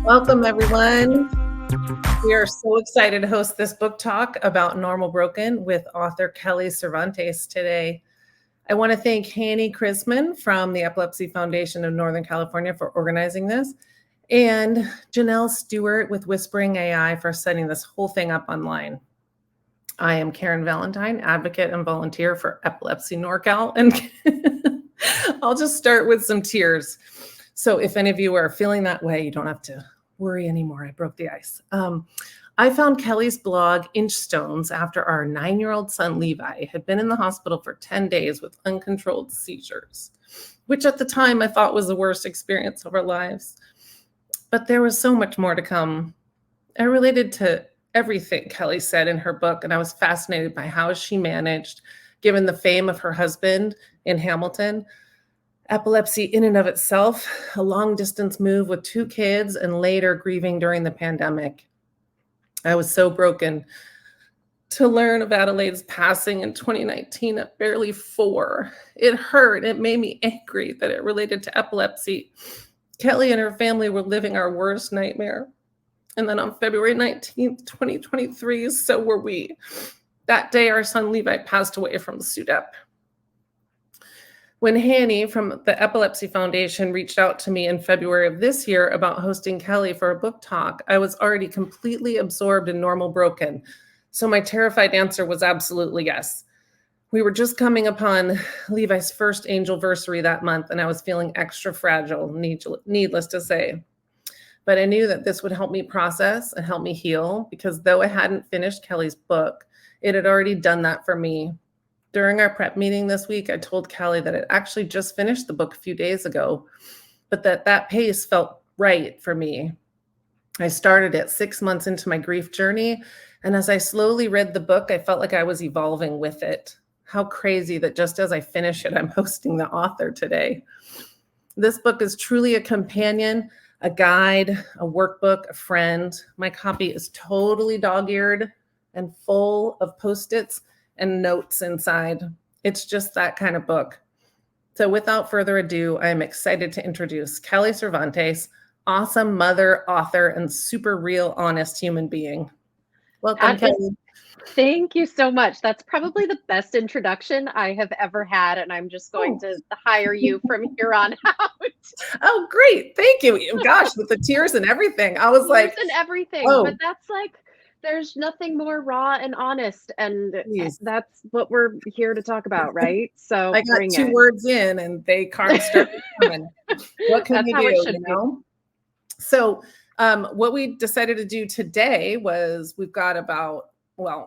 Welcome, everyone. We are so excited to host this book talk about Normal Broken with author Kelly Cervantes today. I want to thank Hanny Chrisman from the Epilepsy Foundation of Northern California for organizing this, and Janelle Stewart with Whispering AI for setting this whole thing up online. I am Karen Valentine, advocate and volunteer for Epilepsy NorCal, and I'll just start with some tears. So if any of you are feeling that way, you don't have to worry anymore. I broke the ice. I found Kelly's blog, Inchstones, after our 9-year-old son, Levi, had been in the hospital for 10 days with uncontrolled seizures, which at the time I thought was the worst experience of our lives. But there was so much more to come. I related to everything Kelly said in her book, and I was fascinated by how she managed, given the fame of her husband in Hamilton, epilepsy in and of itself, a long-distance move with 2 kids, and later grieving during the pandemic. I was so broken to learn of Adelaide's passing in 2019 at barely 4. It hurt. It made me angry that it related to epilepsy. Kelly and her family were living our worst nightmare. And then on February 19th, 2023, so were we. That day, our son Levi passed away from SUDEP. When Hanny from the Epilepsy Foundation reached out to me in February of this year about hosting Kelly for a book talk, I was already completely absorbed in Normal Broken. So my terrified answer was absolutely yes. We were just coming upon Levi's first angelversary that month, and I was feeling extra fragile, needless to say. But I knew that this would help me process and help me heal, because though I hadn't finished Kelly's book, it had already done that for me. During our prep meeting this week, I told Kelly that I'd actually just finished the book a few days ago, but that pace felt right for me. I started it 6 months into my grief journey, and as I slowly read the book, I felt like I was evolving with it. How crazy that just as I finish it, I'm hosting the author today. This book is truly a companion, a guide, a workbook, a friend. My copy is totally dog-eared and full of Post-its and notes inside. It's just that kind of book. So without further ado, I'm excited to introduce Kelly Cervantes, awesome mother, author, and super real, honest human being. Welcome, Kelly. Thank you so much. That's probably the best introduction I have ever had, and I'm just going to hire you from here on out. Oh, great. Thank you. Gosh, with the tears and everything. I was like, and everything, but that's like, there's nothing more raw and honest, and that's what we're here to talk about, right? So I got 2 words in, and they can't start coming. What can you do? You know? So what we decided to do today was we've got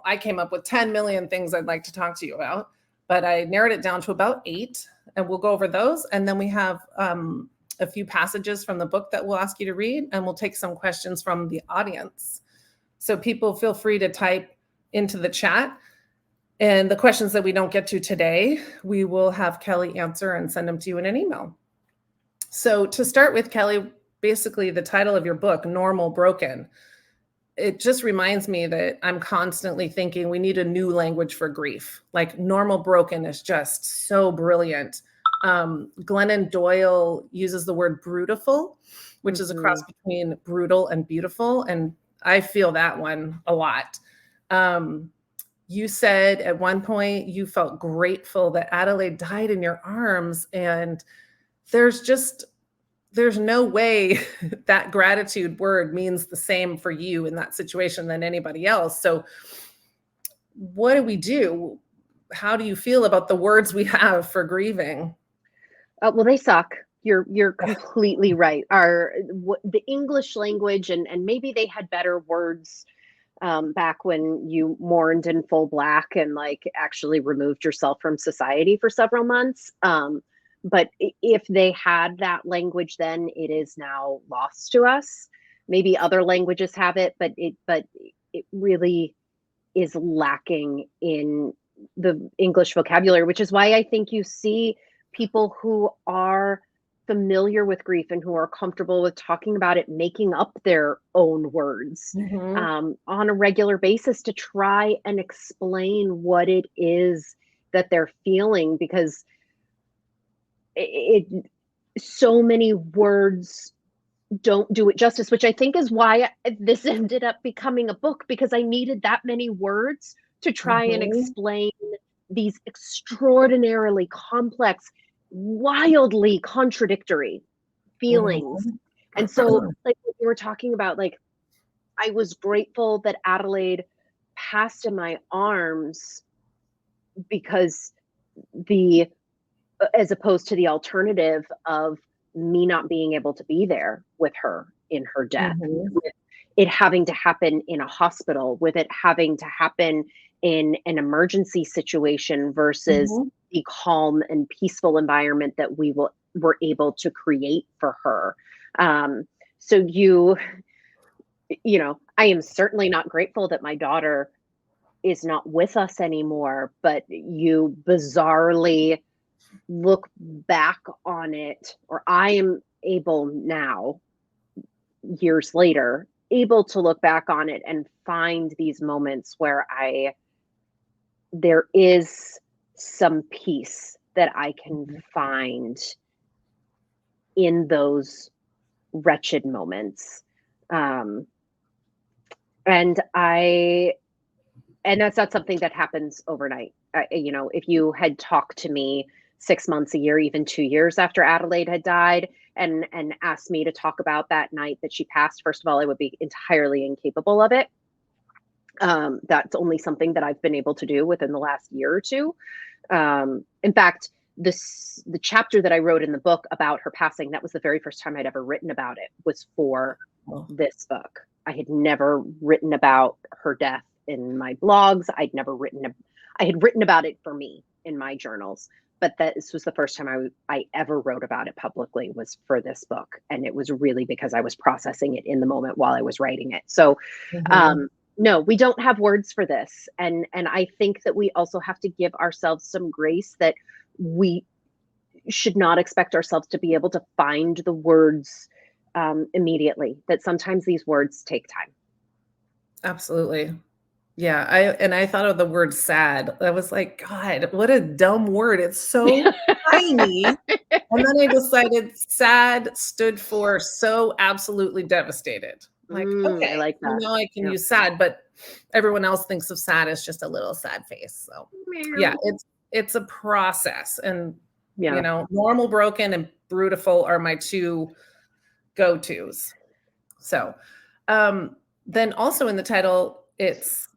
I came up with 10 million things I'd like to talk to you about, but I narrowed it down to about 8, and we'll go over those. And then we have a few passages from the book that we'll ask you to read, and we'll take some questions from the audience. So people feel free to type into the chat, and the questions that we don't get to today, we will have Kelly answer and send them to you in an email. So to start with, Kelly, basically the title of your book, Normal Broken, it just reminds me that I'm constantly thinking we need a new language for grief. Like Normal Broken is just so brilliant. Glennon Doyle uses the word brutiful, which is a cross between brutal and beautiful. And I feel that one a lot. You said at one point you felt grateful that Adelaide died in your arms, and there's no way that gratitude word means the same for you in that situation than anybody else. So what do we do? How do you feel about the words we have for grieving? Well, they suck. You're completely right. The English language, and maybe they had better words back when you mourned in full black and like actually removed yourself from society for several months. But if they had that language then, it is now lost to us. Maybe other languages have it, but it really is lacking in the English vocabulary, which is why I think you see people who are familiar with grief and who are comfortable with talking about it, making up their own words on a regular basis to try and explain what it is that they're feeling, because so many words don't do it justice, which I think is why this ended up becoming a book, because I needed that many words to try and Mhm. explain these extraordinarily complex, wildly contradictory feelings. Mhm. And so, like what you were talking about, like, I was grateful that Adelaide passed in my arms, because the as opposed to the alternative of me not being able to be there with her in her death, Mhm. with it having to happen in a hospital, with it having to happen in an emergency situation versus Mhm. the calm and peaceful environment that were able to create for her. Um, so I am certainly not grateful that my daughter is not with us anymore, but you bizarrely look back on it, or I am able now, years later, able to look back on it and find these moments where there is some peace that I can find in those wretched moments. Um, and I, and that's not something that happens overnight. If you had talked to me 6 months, a year, even 2 years after Adelaide had died, and asked me to talk about that night that she passed, first of all, I would be entirely incapable of it. That's only something that I've been able to do within the last year or two. In fact, the chapter that I wrote in the book about her passing, that was the very first time I'd ever written about it, was for Oh. this book. I had never written about her death in my blogs. I had written about it for me in my journals, but this was the first time I ever wrote about it publicly, was for this book. And it was really because I was processing it in the moment while I was writing it. So, Mhm. no, we don't have words for this. And I think that we also have to give ourselves some grace, that we should not expect ourselves to be able to find the words immediately, that sometimes these words take time. Absolutely. Yeah, I thought of the word sad. I was like, "God, what a dumb word. It's so tiny." And then I decided sad stood for so absolutely devastated. Like, I okay, like well, that. now I can Yeah. use sad, but everyone else thinks of sad as just a little sad face. So, yeah, Meow. it's a process. And, Yeah. normal, broken, and beautiful are my two go-tos. So, then also in the title, it's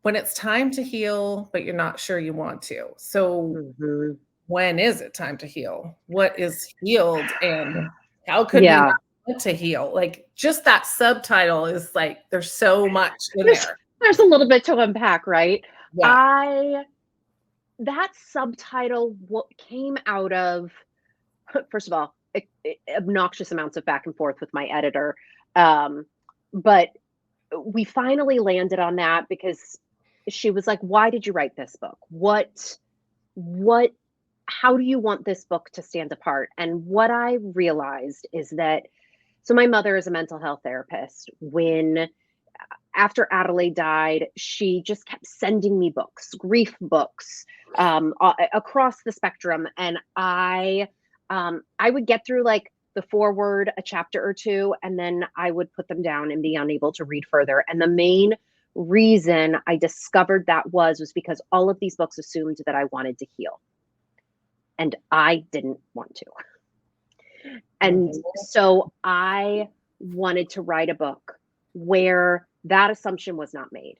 when it's time to heal, but you're not sure you want to. So, Mhm. when is it time to heal? What is healed, and how could we Yeah. not want to heal? Like, just that subtitle is like, there's so much in There's there. there's a little bit to unpack, right? Yeah. I That subtitle, what came out of, first of all, obnoxious amounts of back and forth with my editor. Um, but we finally landed on that because she was like, "Why did you write this book? What how do you want this book to stand apart?" And what I realized is that, so my mother is a mental health therapist. When After Adelaide died, she just kept sending me books, grief books, across the spectrum, and I would get through like the foreword, a chapter or two, and then I would put them down and be unable to read further. And the main reason I discovered that was because all of these books assumed that I wanted to heal, and I didn't want to. And Mhm. so I wanted to write a book where that assumption was not made.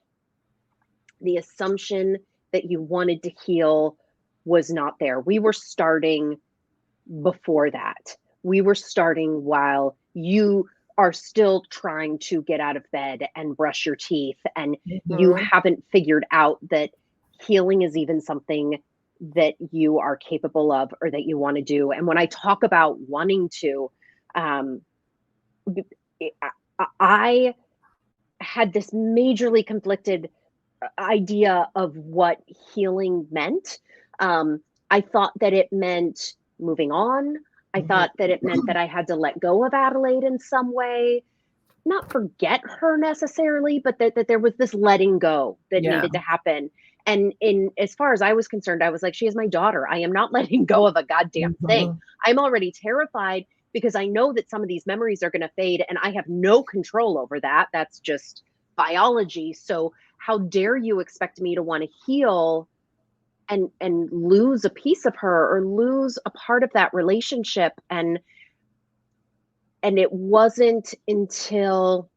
The assumption that you wanted to heal was not there. We were starting before that. We were starting while you are still trying to get out of bed and brush your teeth, and you Mhm. haven't figured out that healing is even something that you are capable of or that you want to do. And when I talk about wanting to, um, I had this majorly conflicted idea of what healing meant. Um, I thought that it meant moving on. I Mhm. thought that it meant that I had to let go of Adelaide in some way, not forget her necessarily, but that there was this letting go that Yeah. needed to happen. And as far as I was concerned, I was like, she is my daughter. I am not letting go of a goddamn thing. Mhm. I'm already terrified because I know that some of these memories are going to fade and I have no control over that. That's just biology. So how dare you expect me to want to heal and lose a piece of her or lose a part of that relationship? And it wasn't until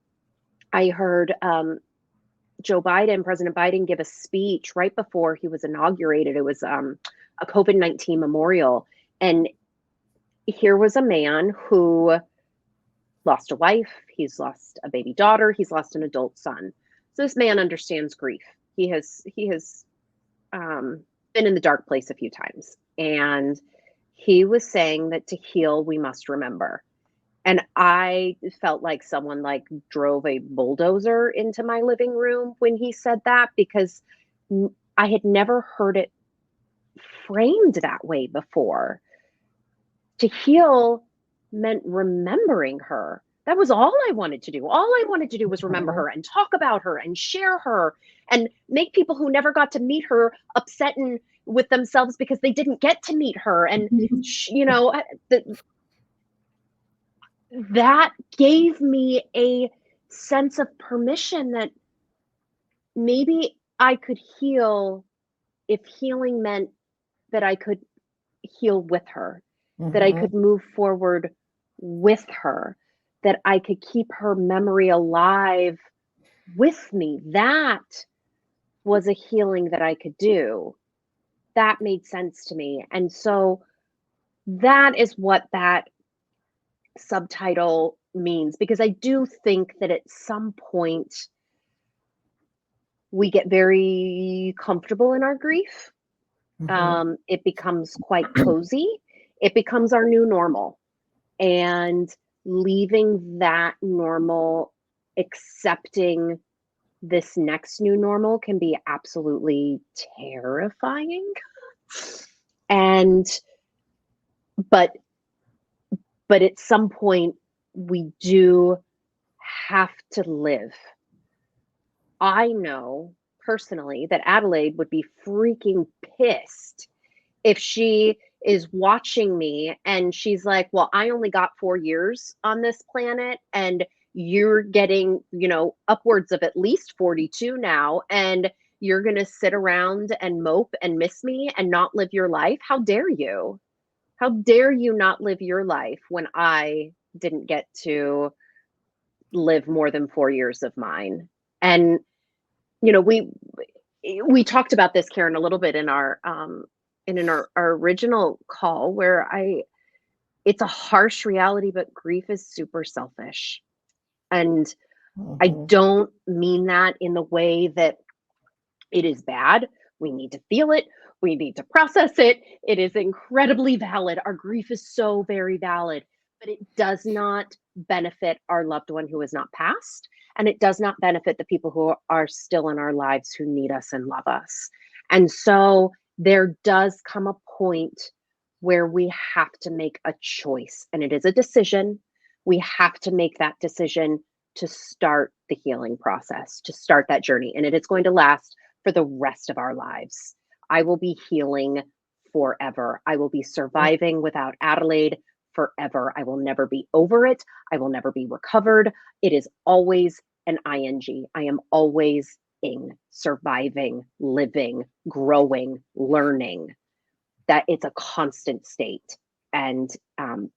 I heard President Biden, give a speech right before he was inaugurated. It was a COVID-19 memorial. And here was a man who lost a wife, he's lost a baby daughter, he's lost an adult son. So this man understands grief. He has been in the dark place a few times. And he was saying that to heal, we must remember. And I felt like someone like drove a bulldozer into my living room when he said that, because I had never heard it framed that way before. To heal meant remembering her. That was all I wanted to do. All I wanted to do was remember her and talk about her and share her and make people who never got to meet her upset and with themselves because they didn't get to meet her. And, you know, that gave me a sense of permission that maybe I could heal if healing meant that I could heal with her, that I could move forward with her, that I could keep her memory alive with me. That was a healing that I could do. That made sense to me. And so that is what that subtitle means, because I do think that at some point we get very comfortable in our grief. It becomes quite cozy. It becomes our new normal. And leaving that normal, accepting this next new normal can be absolutely terrifying. And but at some point we do have to live. I know personally that Adelaide would be freaking pissed if she is watching me and she's like, well, I only got 4 years on this planet and you're getting, you know, upwards of at least 42 now, and you're going to sit around and mope and miss me and not live your life. How dare you? How dare you not live your life when I didn't get to live more than 4 years of mine? And, you know, we talked about this, Karen, a little bit in our original call, where it's a harsh reality, but grief is super selfish. And I don't mean that in the way that it is bad. We need to feel it. We need to process it. It is incredibly valid. Our grief is so very valid, but it does not benefit our loved one who has not passed. And it does not benefit the people who are still in our lives who need us and love us. And so there does come a point where we have to make a choice, and it is a decision. We have to make that decision to start the healing process, to start that journey. And it is going to last for the rest of our lives. I will be healing forever. I will be surviving without Adelaide forever. I will never be over it. I will never be recovered. It is always an ing. I am always in, surviving, living, growing, learning. That it's a constant state. And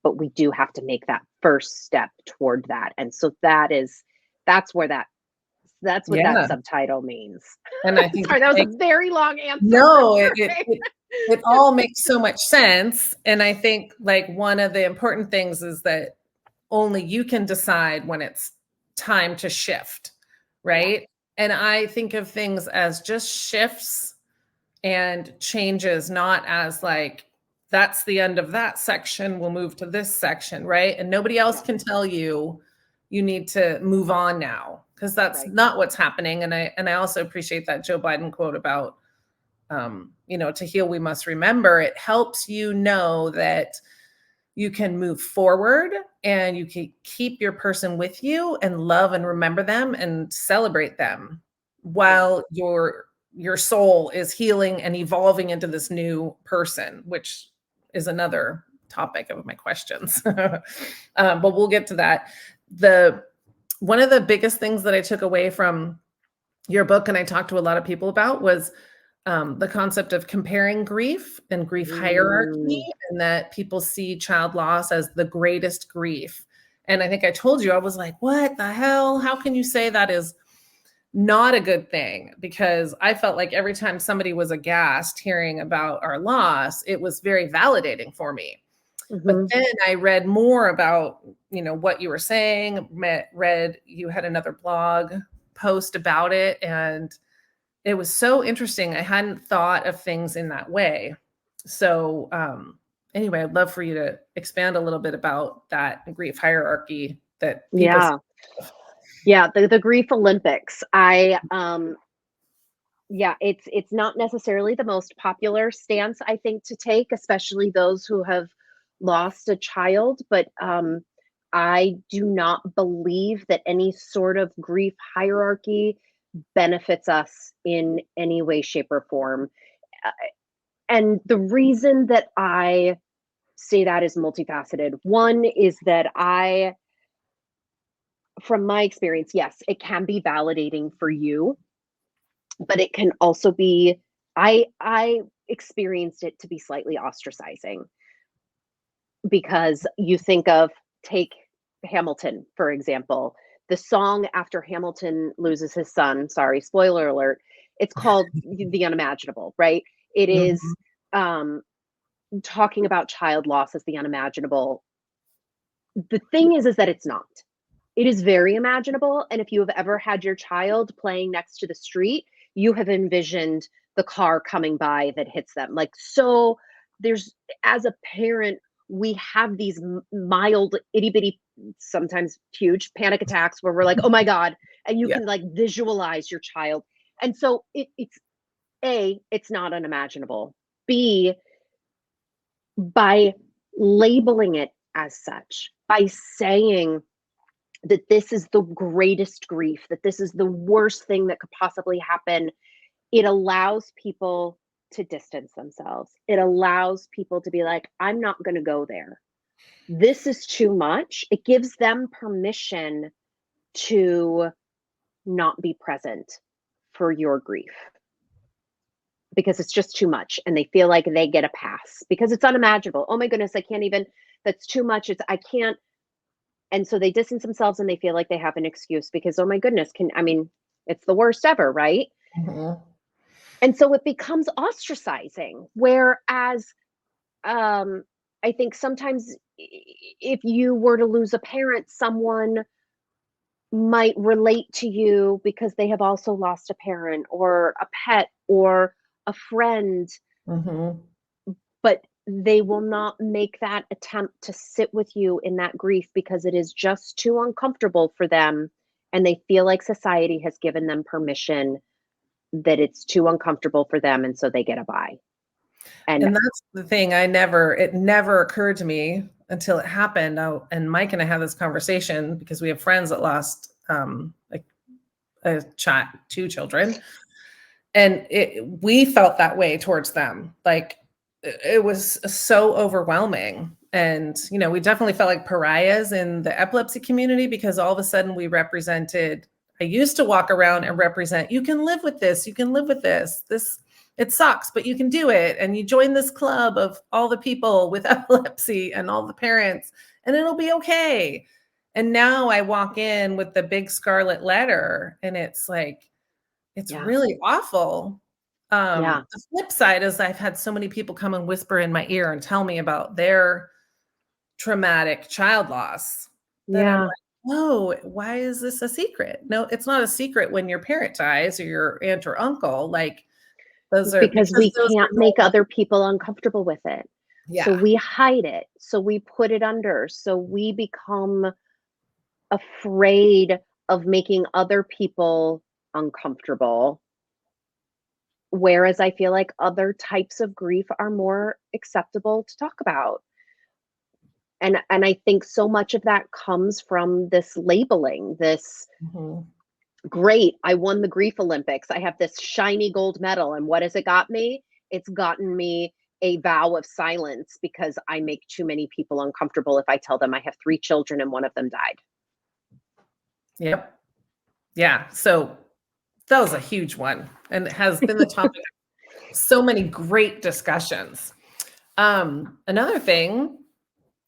but we do have to make that first step toward that. And so that's what that subtitle means. And I think sorry, that was a very long answer. No, it all makes so much sense. And I think like one of the important things is that only you can decide when it's time to shift, right? Yeah. And I think of things as just shifts and changes, not as like, that's the end of that section, we'll move to this section, right? And nobody else can tell you you need to move on now, because that's not what's happening. And I also appreciate that Joe Biden quote about, you know, to heal, we must remember. It helps you know that you can move forward and you can keep your person with you and love and remember them and celebrate them while you're your soul is healing and evolving into this new person, which is another topic of my questions. But we'll get to that. One of the biggest things that I took away from your book, and I talked to a lot of people about, was the concept of comparing grief and grief hierarchy, and that people see child loss as the greatest grief. And I think I told you, I was like, what the hell? How can you say that is not a good thing? Because I felt like every time somebody was aghast hearing about our loss, it was very validating for me. But then I read more about, what you were saying, read you had another blog post about it, and it was so interesting. I hadn't thought of things in that way. So anyway, I'd love for you to expand a little bit about that grief hierarchy that people. Yeah, the grief Olympics. It's not necessarily the most popular stance, I think, to take, especially those who have lost a child. But I do not believe that any sort of grief hierarchy benefits us in any way, shape, or form. And the reason that I say that is multifaceted. One is that from my experience, yes, it can be validating for you, but it can also be, I experienced it to be slightly ostracizing, because you take Hamilton, for example. The song after Hamilton loses his son, sorry, spoiler alert, it's called The Unimaginable, right? It is talking about child loss as the unimaginable. The thing is that it's not. It is very imaginable. And if you have ever had your child playing next to the street, you have envisioned the car coming by that hits them. So as a parent, we have these mild, itty bitty, sometimes huge panic attacks where we're like, oh my God. And you can visualize your child. And so it's A, it's not unimaginable. B, by labeling it as such, by saying that this is the greatest grief, that this is the worst thing that could possibly happen, it allows people to distance themselves. It allows people to be like, I'm not going to go there. This is too much. It gives them permission to not be present for your grief, because it's just too much, and they feel like they get a pass because it's unimaginable. Oh my goodness, I can't even, that's too much. I can't. And so they distance themselves and they feel like they have an excuse because, oh my goodness, it's the worst ever, right? And so it becomes ostracizing. Whereas I think sometimes if you were to lose a parent, someone might relate to you because they have also lost a parent or a pet or a friend, but they will not make that attempt to sit with you in that grief because it is just too uncomfortable for them. And they feel like society has given them permission that it's too uncomfortable for them. And so they get a bye. And that's the thing. It never occurred to me until it happened. And Mike and I had this conversation because we have friends that lost two children. And we felt that way towards them. Like it was so overwhelming. And, we definitely felt like pariahs in the epilepsy community because all of a sudden we represented, I used to walk around and represent, you can live with this. You can live with this. It sucks, but you can do it. And you join this club of all the people with epilepsy and all the parents, and it'll be okay. And now I walk in with the big scarlet letter and it's like, it's really awful. The flip side is I've had so many people come and whisper in my ear and tell me about their traumatic child loss. That I'm like, whoa, why is this a secret? No, it's not a secret when your parent dies or your aunt or uncle. Like because we can't make other people uncomfortable with it. Yeah. So we hide it. So we put it under. So we become afraid of making other people uncomfortable. Whereas I feel like other types of grief are more acceptable to talk about. And I think so much of that comes from this labeling, this Great. I won the grief Olympics. I have this shiny gold medal. And what has it got me? It's gotten me a vow of silence because I make too many people uncomfortable if I tell them I have 3 children and one of them died. Yep. Yeah. So that was a huge one, and it has been the topic of so many great discussions. Another thing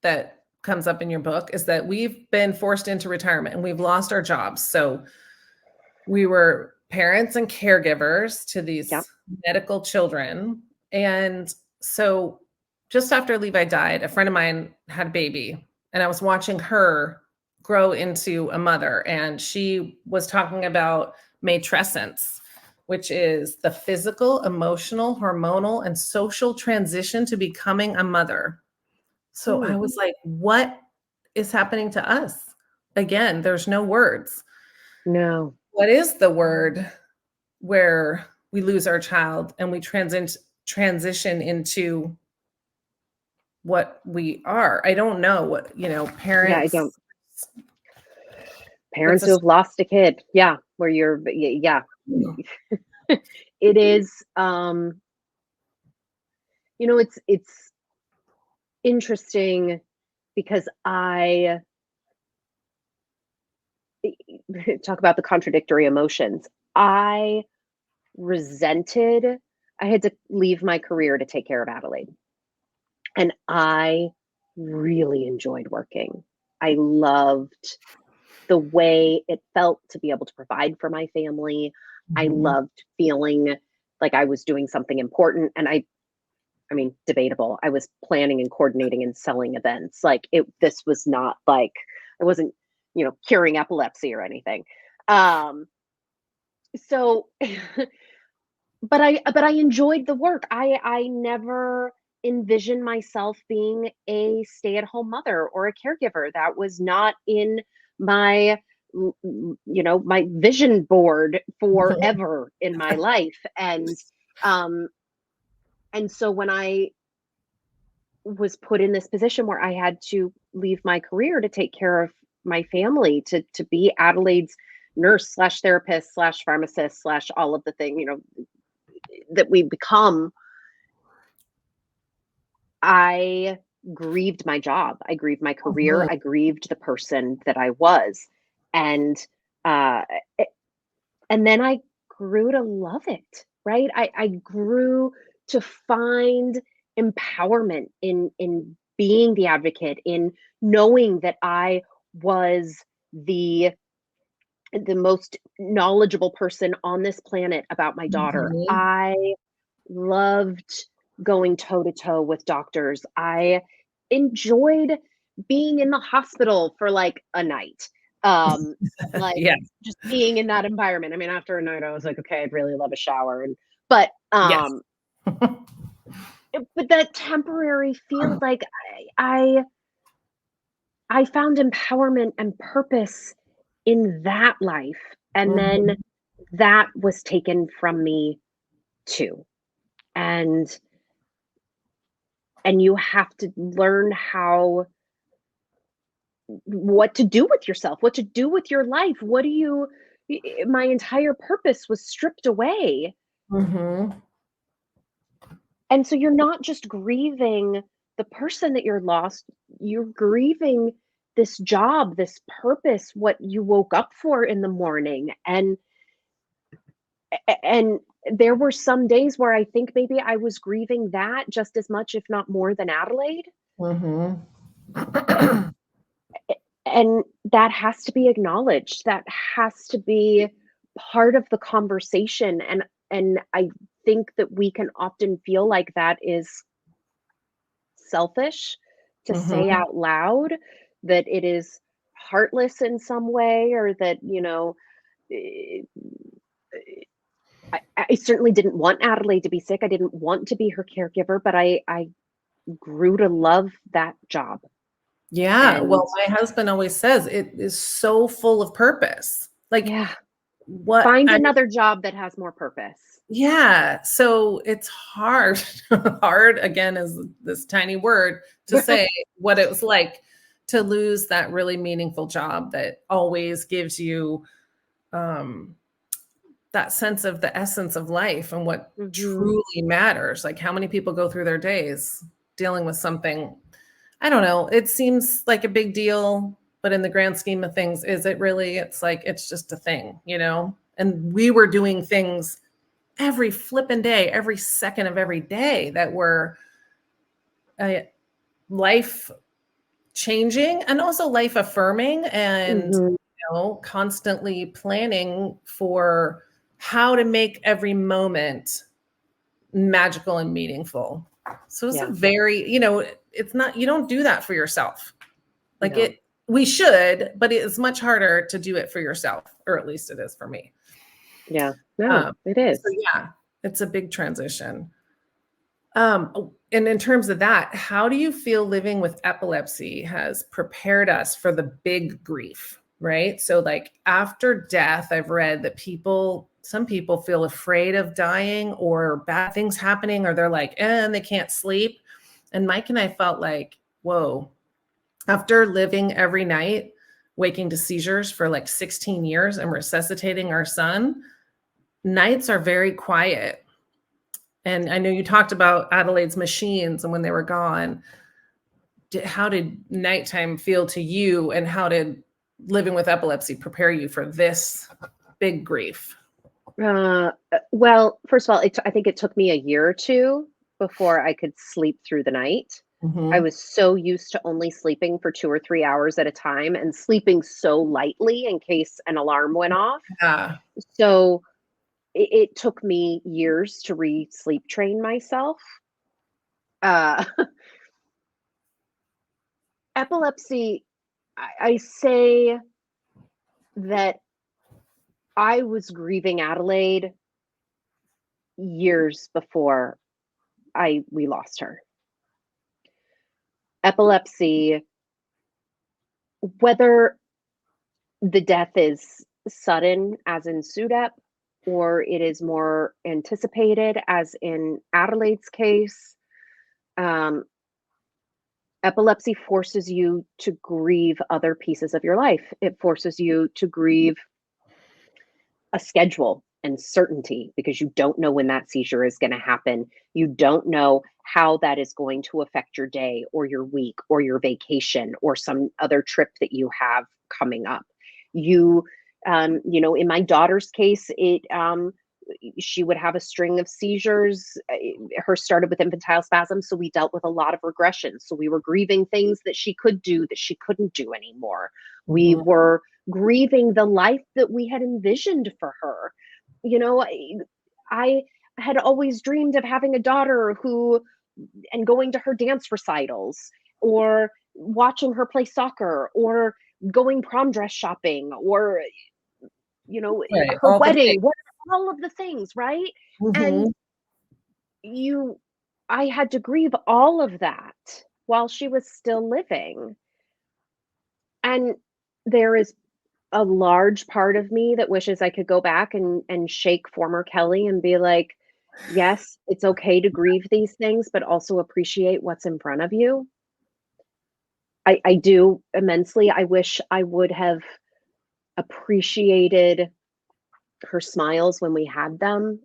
that comes up in your book is that we've been forced into retirement and we've lost our jobs. So we were parents and caregivers to these Yep. medical children. And so just after Levi died, a friend of mine had a baby, and I was watching her grow into a mother. And she was talking about matrescence, which is the physical, emotional, hormonal, and social transition to becoming a mother. So I was like, what is happening to us? Again, there's no words. No. What is the word where we lose our child and we transition into what we are? I don't know what, parents. Yeah, I don't. Parents who have lost a kid. Yeah, where you're, yeah. It is, it's interesting because I talk about the contradictory emotions. I had to leave my career to take care of Adelaide. And I really enjoyed working. I loved the way it felt to be able to provide for my family. I loved feeling like I was doing something important. And I mean, debatable. I was planning and coordinating and selling events. This was not like, I wasn't, curing epilepsy or anything. So, but I enjoyed the work. I never envisioned myself being a stay-at-home mother or a caregiver. That was not in my my vision board forever in my life. And so when I was put in this position where I had to leave my career to take care of my family, to be Adelaide's nurse / therapist / pharmacist / all of the thing, that we become, I grieved my job. I grieved my career. I grieved the person that I was. And then I grew to love it, right? I grew to find empowerment in being the advocate, in knowing that I was the most knowledgeable person on this planet about my daughter. I loved going toe to toe with doctors. I enjoyed being in the hospital for like a night. Yes. Just being in that environment. I mean, after a night, I was like, okay, I'd really love a shower. But that temporary feel, like I found empowerment and purpose in that life. And then that was taken from me too. And you have to learn what to do with yourself, what to do with your life. My entire purpose was stripped away. And so you're not just grieving the person that you're lost, you're grieving this job, this purpose, what you woke up for in the morning. And there were some days where I think maybe I was grieving that just as much, if not more, than Adelaide. And that has to be acknowledged. That has to be part of the conversation. And I think that we can often feel like that is selfish to say out loud, that it is heartless in some way, or that, I certainly didn't want Adelaide to be sick. I didn't want to be her caregiver, but I grew to love that job. Yeah. Well, my husband always says it is so full of purpose. Find another job that has more purpose. Yeah. So it's hard. Hard, again, is this tiny word to say what it was like to lose that really meaningful job that always gives you um, that sense of the essence of life and what Mm-hmm. truly matters. Like how many people go through their days dealing with something, I don't know, it seems like a big deal, but in the grand scheme of things, is it really? It's like, it's just a thing, you know? And we were doing things every flipping day, every second of every day that were life changing and also life affirming, and Mm-hmm. constantly planning for how to make every moment magical and meaningful. So it's a Yeah. very, it's not, you don't do that for yourself. Like No. we should, but it's much harder to do it for yourself, or at least it is for me. Yeah. No, it is. So yeah, it's a big transition. And in terms of that, how do you feel living with epilepsy has prepared us for the big grief, right? So like after death, I've read that some people feel afraid of dying or bad things happening, or they're like, and they can't sleep. And Mike and I felt like, whoa, after living every night, waking to seizures for like 16 years and resuscitating our son, nights are very quiet. And I know you talked about Adelaide's machines and when they were gone. How did nighttime feel to you, and how did living with epilepsy prepare you for this big grief? Well, first of all, I think it took me a year or two before I could sleep through the night. I Mm-hmm. was so used to only sleeping for 2 or 3 hours at a time and sleeping so lightly in case an alarm went off. Yeah. So it took me years to sleep train myself. Uh, Epilepsy, I say that I was grieving Adelaide years before we lost her. Epilepsy, whether the death is sudden, as in SUDEP, or it is more anticipated, as in Adelaide's case, um, epilepsy forces you to grieve other pieces of your life. It forces you to grieve a schedule and certainty because you don't know when that seizure is going to happen. You don't know how that is going to affect your day or your week or your vacation or some other trip that you have coming up. You, in my daughter's case, she would have a string of seizures. Her started with infantile spasms, so we dealt with a lot of regression. So we were grieving things that she could do that she couldn't do anymore. We Mm-hmm. were grieving the life that we had envisioned for her. You know, I had always dreamed of having a daughter and going to her dance recitals or watching her play soccer or going prom dress shopping or Right. her All the wedding, things. all of the things, right? And Mm-hmm. I had to grieve all of that while she was still living. And there is a large part of me that wishes I could go back and shake former Kelly and be like, yes, it's okay to grieve these things, but also appreciate what's in front of you. I do immensely. I wish I would have appreciated her smiles when we had them.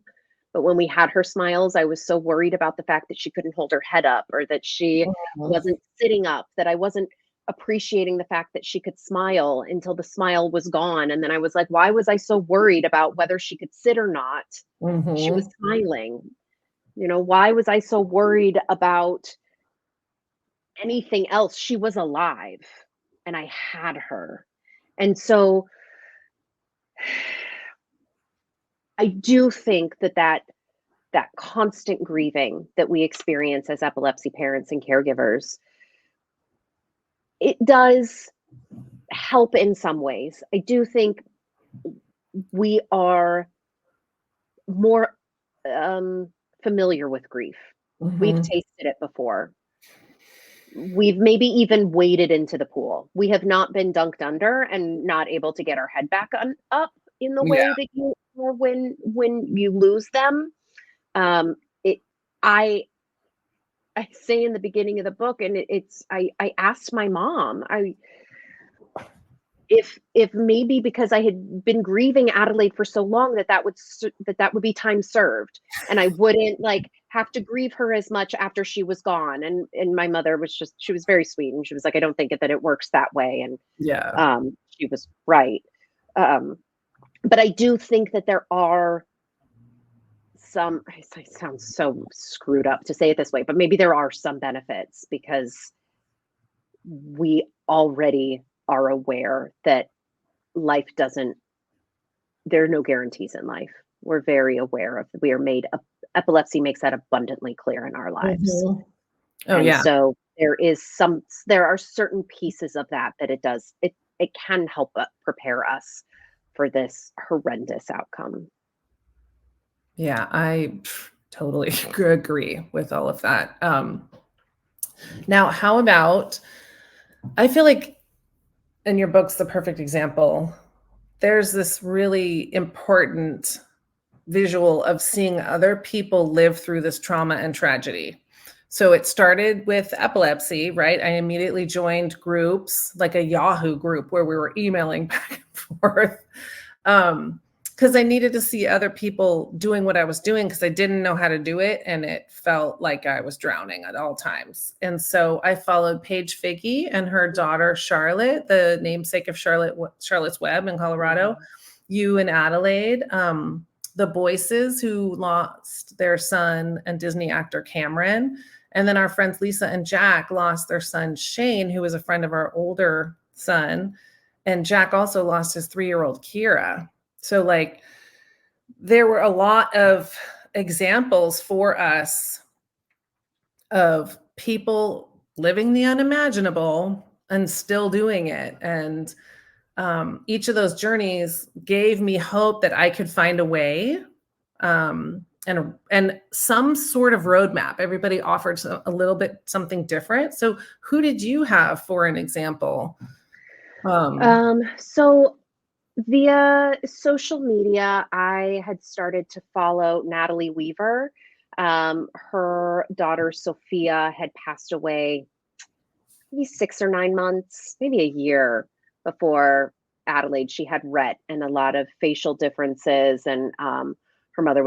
But when we had her smiles, I was so worried about the fact that she couldn't hold her head up or that she wasn't sitting up, that I wasn't appreciating the fact that she could smile until the smile was gone. And then I was like, why was I so worried about whether she could sit or not? She was Mm-hmm. smiling. Why was I so worried about anything else? She was alive and I had her. And so I do think that constant grieving that we experience as epilepsy parents and caregivers, it does help in some ways. I do think we are more familiar with grief. We've Mm-hmm. tasted it before. We've maybe even waded into the pool. We have not been dunked under and not able to get our head back up in the Yeah. way that you are when you lose them. Um, it, I I say in the beginning of the book, and I asked my mom, if maybe because I had been grieving Adelaide for so long that would be time served, and I wouldn't like have to grieve her as much after she was gone. And my mother was she was very sweet, and she was like, I don't think that it works that way. And Yeah. she was right. But I do think that there are some, it sounds so screwed up to say it this way, but maybe there are some benefits because we already are aware that life doesn't, there are no guarantees in life. We're very aware of, we are made up, epilepsy makes that abundantly clear in our lives. Mhm. Oh, And yeah. so there are certain pieces of that it can help prepare us for this horrendous outcome. Yeah, I totally agree with all of that. Now, how about, I feel like in your book's the perfect example. There's this really important visual of seeing other people live through this trauma and tragedy. So it started with epilepsy, right? I immediately joined groups like a Yahoo group where we were emailing back and forth. Because I needed to see other people doing what I was doing because I didn't know how to do it. And it felt like I was drowning at all times. And so I followed Paige Figge and her daughter, Charlotte, the namesake of Charlotte's Web in Colorado, you in Adelaide, the Boyces who lost their son and Disney actor Cameron. And then our friends Lisa and Jack lost their son Shane, who was a friend of our older son. And Jack also lost his 3-year-old Kira. So like there were a lot of examples for us of people living the unimaginable and still doing it. And each of those journeys gave me hope that I could find a way, and some sort of roadmap. Everybody offered a little bit something different. So who did you have for an example? So via social media, I had started to follow Natalie Weaver. Her daughter Sophia had passed away maybe 6 or 9 months, maybe a year before Adelaide. She had Rett and a lot of facial differences, and her mother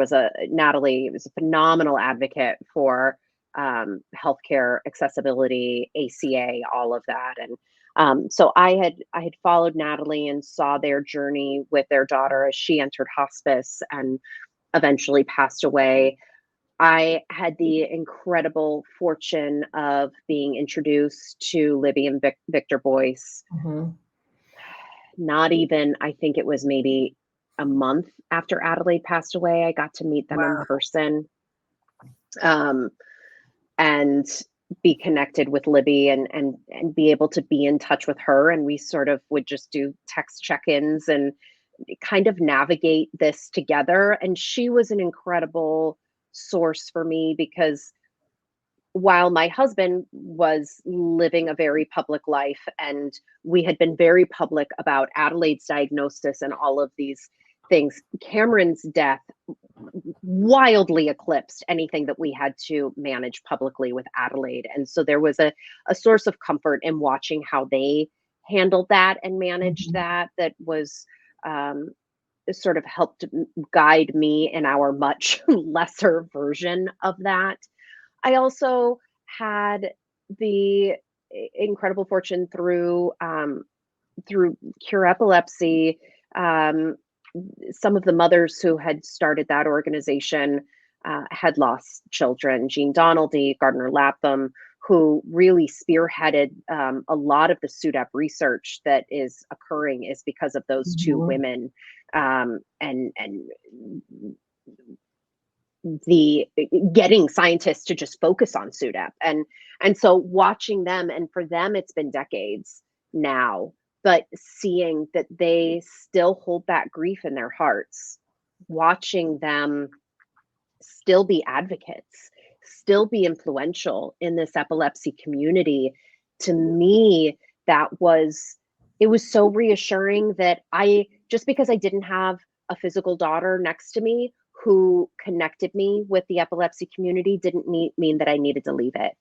Natalie was a phenomenal advocate for healthcare accessibility, ACA, all of that. And so I had followed Natalie and saw their journey with their daughter as she entered hospice and eventually passed away. I had the incredible fortune of being introduced to Libby and Victor Boyce. Mhm. Not even, I think it was maybe a month after Adelaide passed away, I got to meet them in Wow. person. And be connected with Libby and be able to be in touch with her. And we sort of would just do text check-ins and kind of navigate this together. And she was an incredible source for me because while my husband was living a very public life and we had been very public about Adelaide's diagnosis and all of these things, Cameron's death wildly eclipsed anything that we had to manage publicly with Adelaide. And so there was a source of comfort in watching how they handled that and managed that was sort of helped guide me in our much lesser version of that. I also had the incredible fortune through CURE Epilepsy. Some of the mothers who had started that organization had lost children. Jean Donaldy, Gardner Lapham, who really spearheaded a lot of the SUDEP research that is occurring is because of those two women, and the getting scientists to just focus on SUDEP. And so watching them, and for them it's been decades now, but seeing that they still hold that grief in their hearts, watching them still be advocates, still be influential in this epilepsy community, to me it was so reassuring that just because I didn't have a physical daughter next to me who connected me with the epilepsy community didn't mean that I needed to leave it.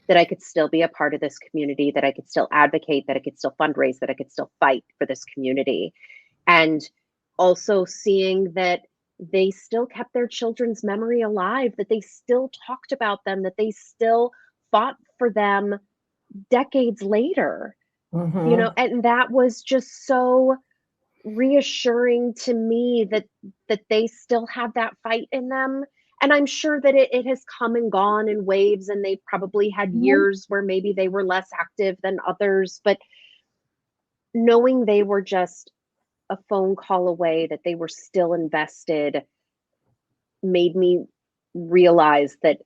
that I could still be a part of this community, that I could still advocate, that I could still fundraise, that I could still fight for this community. And also seeing that they still kept their children's memory alive, that they still talked about them, that they still fought for them decades later, and that was just so reassuring to me that they still have that fight in them. And I'm sure that it has come and gone in waves, and they probably had years where maybe they were less active than others, but knowing they were just a phone call away, that they were still invested, made me realize that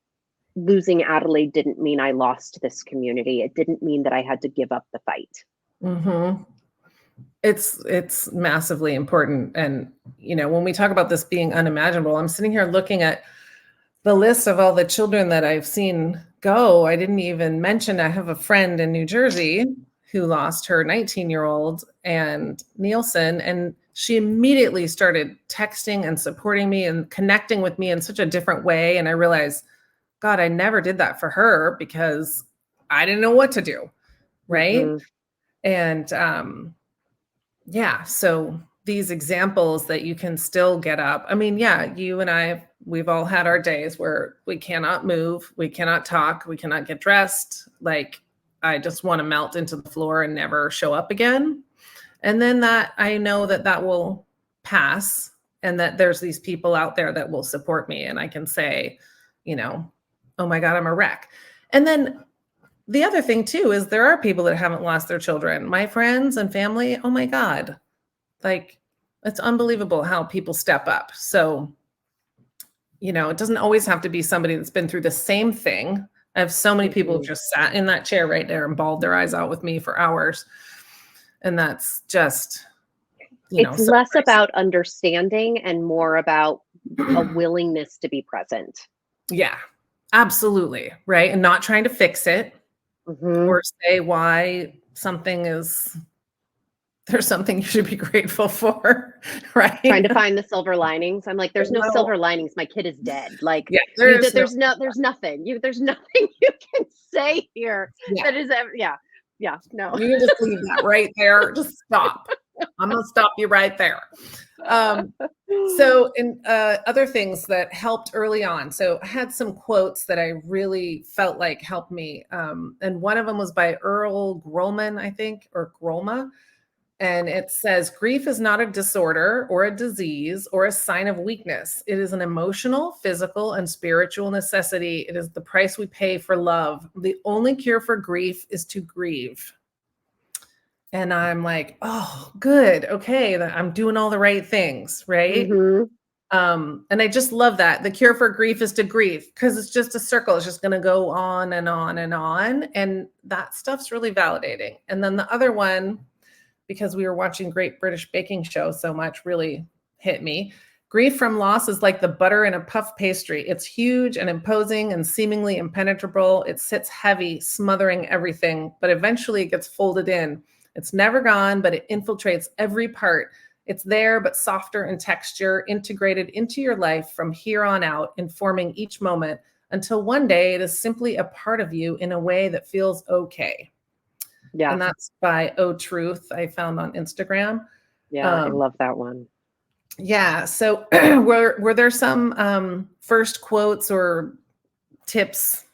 losing Adelaide didn't mean I lost this community. It didn't mean that I had to give up the fight. It's massively important. And, when we talk about this being unimaginable, I'm sitting here looking at the list of all the children that I've seen go. I didn't even mention, I have a friend in New Jersey who lost her 19-year-old and Nielsen, and she immediately started texting and supporting me and connecting with me in such a different way. And I realized, God, I never did that for her because I didn't know what to do. Right. And so these examples that you can still get up. I mean, you and I, we've all had our days where we cannot move, we cannot talk, we cannot get dressed. Like, I just want to melt into the floor and never show up again. And then that I know that will pass, and that there's these people out there that will support me. And I can say, oh my God, I'm a wreck. And then the other thing too, is there are people that haven't lost their children. My friends and family, oh my God, like, it's unbelievable how people step up. So, it doesn't always have to be somebody that's been through the same thing. I have so many people who just sat in that chair right there and bawled their eyes out with me for hours. And that's just, it's less about understanding and more about a willingness to be present. Yeah, absolutely. Right. And not trying to fix it or say why there's something you should be grateful for. Right. Trying to find the silver linings. I'm like, there's no silver linings. My kid is dead. Like, there's nothing. There's nothing you can say here that is ever. No. You can just leave that right there. Just stop. I'm going to stop you right there. So, in other things that helped early on. So I had some quotes that I really felt like helped me. And one of them was by Earl Grolman, I think, or Grolma. And it says, grief is not a disorder or a disease or a sign of weakness. It is an emotional, physical, and spiritual necessity. It is the price we pay for love. The only cure for grief is to grieve. And I'm like, oh, good. Okay. I'm doing all the right things. Right. And I just love that. The cure for grief is to grieve, because it's just a circle. It's just going to go on and on and on. And that stuff's really validating. And then the other one, because we were watching Great British Baking Show so much, really hit me. Grief from loss is like the butter in a puff pastry. It's huge and imposing and seemingly impenetrable. It sits heavy, smothering everything, but eventually it gets folded in. It's never gone, but it infiltrates every part. It's there, but softer in texture, integrated into your life from here on out, informing each moment until one day it is simply a part of you in a way that feels okay. Yeah. And that's by Oh Truth, I found on Instagram. Yeah, I love that one. Yeah. So were there some first quotes or tips,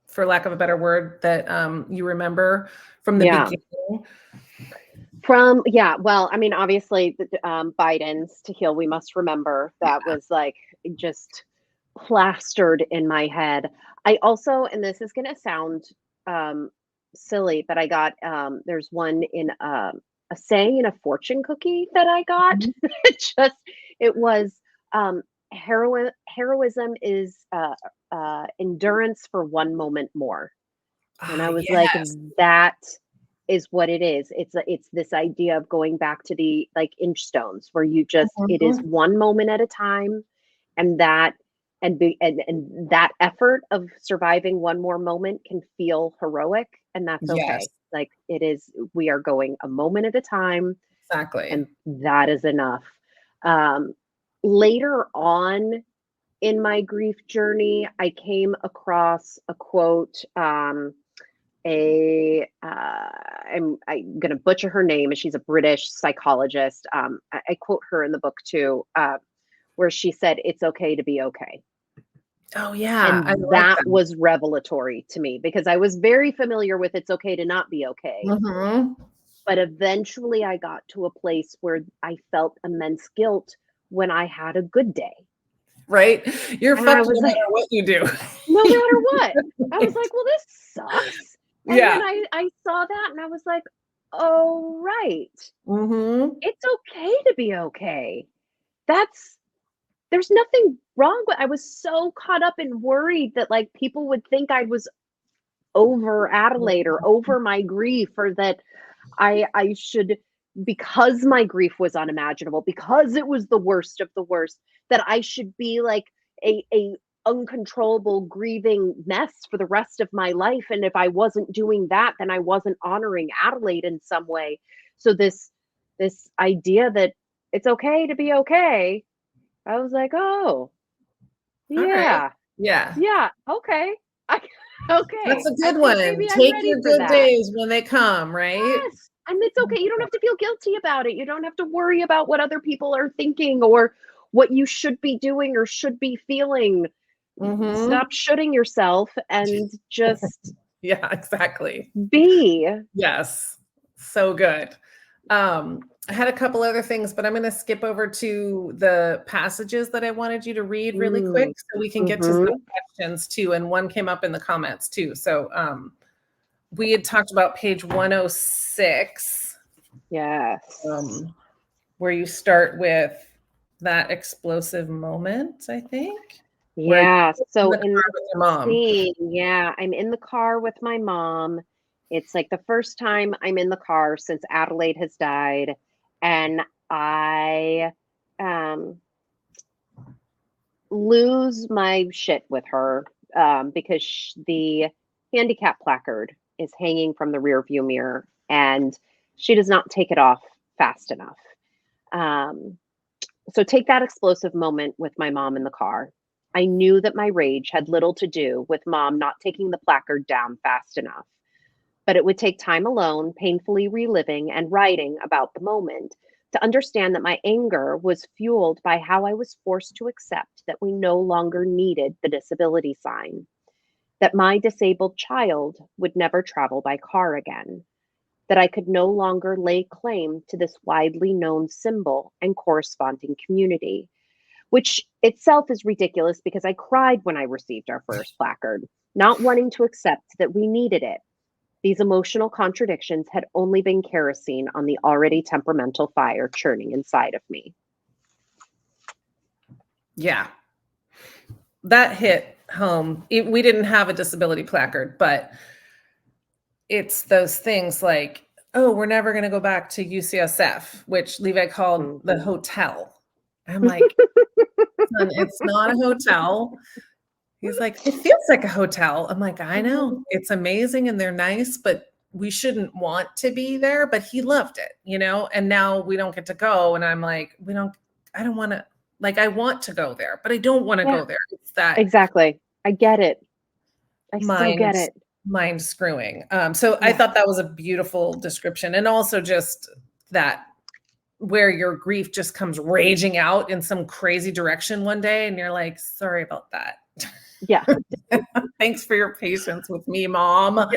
for lack of a better word, that you remember from the beginning? Well, I mean, obviously, Biden's To Heal We Must Remember, that was like just plastered in my head. I also, and this is going to sound silly, but I got there's one in a saying in a fortune cookie that I got. It was heroism is endurance for one moment more. And I was like, that is what it is. It's this idea of going back to the like inch stones, where you just it is one moment at a time, and that and that effort of surviving one more moment can feel heroic, and that's okay. Like, it is, we are going a moment at a time. Exactly. And that is enough. Later on in my grief journey, I came across a quote I'm going to butcher her name, and she's a British psychologist. I quote her in the book too, where she said, "It's okay to be okay." Oh yeah, I And like that that. was revelatory to me because I was very familiar with it's okay to not be okay. Mhm. But eventually I got to a place where I felt immense guilt when I had a good day. Right? You're And I fucked no was like, matter what you do. no matter what. I was like, well, this sucks. And Yeah. then I saw that and I was like, oh, right. Mhm. It's okay to be okay. That's there's nothing wrong with I was so caught up and worried that like people would think I was over Adelaide or over my grief, or that I should, because my grief was unimaginable, because it was the worst of the worst, that I should be like a uncontrollable grieving mess for the rest of my life. And if I wasn't doing that, then I wasn't honoring Adelaide in some way. So this idea that it's okay to be okay, I was like, oh All right. yeah, Yeah. yeah, okay. I, That's okay. a I good think one. maybe I'm Take ready your for good that. days when they come, right? Yes, and it's okay. You don't have to feel guilty about it. You don't have to worry about what other people are thinking or what you should be doing or should be feeling. Mhm. Stop shooting yourself and just Yeah, exactly. be. Yes. So good. I had a couple other things, but I'm going to skip over to the passages that I wanted you to read really quick Mm, so we can get to some mhm. questions too. And one came up in the comments too. So we had talked about page 106, Yes. um, where you start with that explosive moment, I think, where you're Yeah. in So the in car with your mom. scene, yeah, I'm in the car with my mom. It's like the first time I'm in the car since Adelaide has died, and I um lose my shit with her, because the handicap placard is hanging from the rear view mirror, and she does not take it off fast enough. Um, so take that explosive moment with my mom in the car. I knew that my rage had little to do with mom not taking the placard down fast enough, but it would take time alone, painfully reliving and writing about the moment, to understand that my anger was fueled by how I was forced to accept that we no longer needed the disability sign, that my disabled child would never travel by car again, that I could no longer lay claim to this widely known symbol and corresponding community, which itself is ridiculous because I cried when I received our first placard, not wanting to accept that we needed it. These emotional contradictions had only been kerosene on the already temperamental fire churning inside of me. Yeah, that hit home. We didn't have a disability placard, but it's those things like, oh, we're never going to go back to UCSF, which Levi called the Mhm. hotel. I'm like, son, it's not a hotel. He's like, it feels like a hotel. I'm like, I know, it's amazing and they're nice, but we shouldn't want to be there. But he loved it, and now we don't get to go. And I'm like, I don't want to, like, I want to go there, but I don't want to Yeah, go there. It's that exactly. I get it. I so mind get it. mind screwing. So I Yeah. thought that was a beautiful description, and also just that where your grief just comes raging out in some crazy direction one day, and you're like, sorry about that. Yeah. Thanks for your patience with me, mom.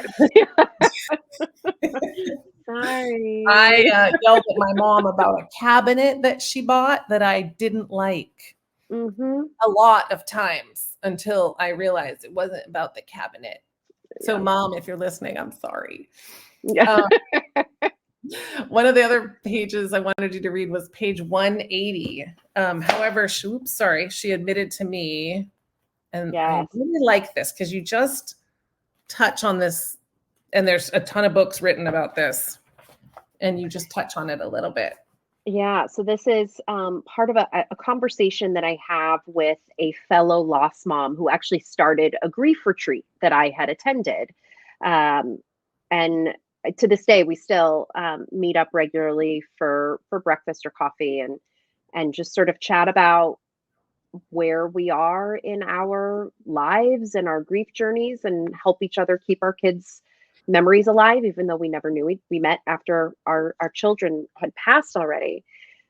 Sorry. I yelled at my mom about a cabinet that she bought that I didn't like Mhm. a lot of times until I realized it wasn't about the cabinet. So, Yeah. mom, if you're listening, I'm sorry. Yeah. Um, One of the other pages I wanted you to read was page 180. However, she admitted to me, and I Yes. really like this because you just touch on this, and there's a ton of books written about this, and you just touch on it a little bit. Yeah, so this is part of a conversation that I have with a fellow lost mom who actually started a grief retreat that I had attended. Um, and to this day, we still meet up regularly for breakfast or coffee, and just sort of chat about where we are in our lives and our grief journeys, and help each other keep our kids memories alive, even though we never knew we met after our children had passed already.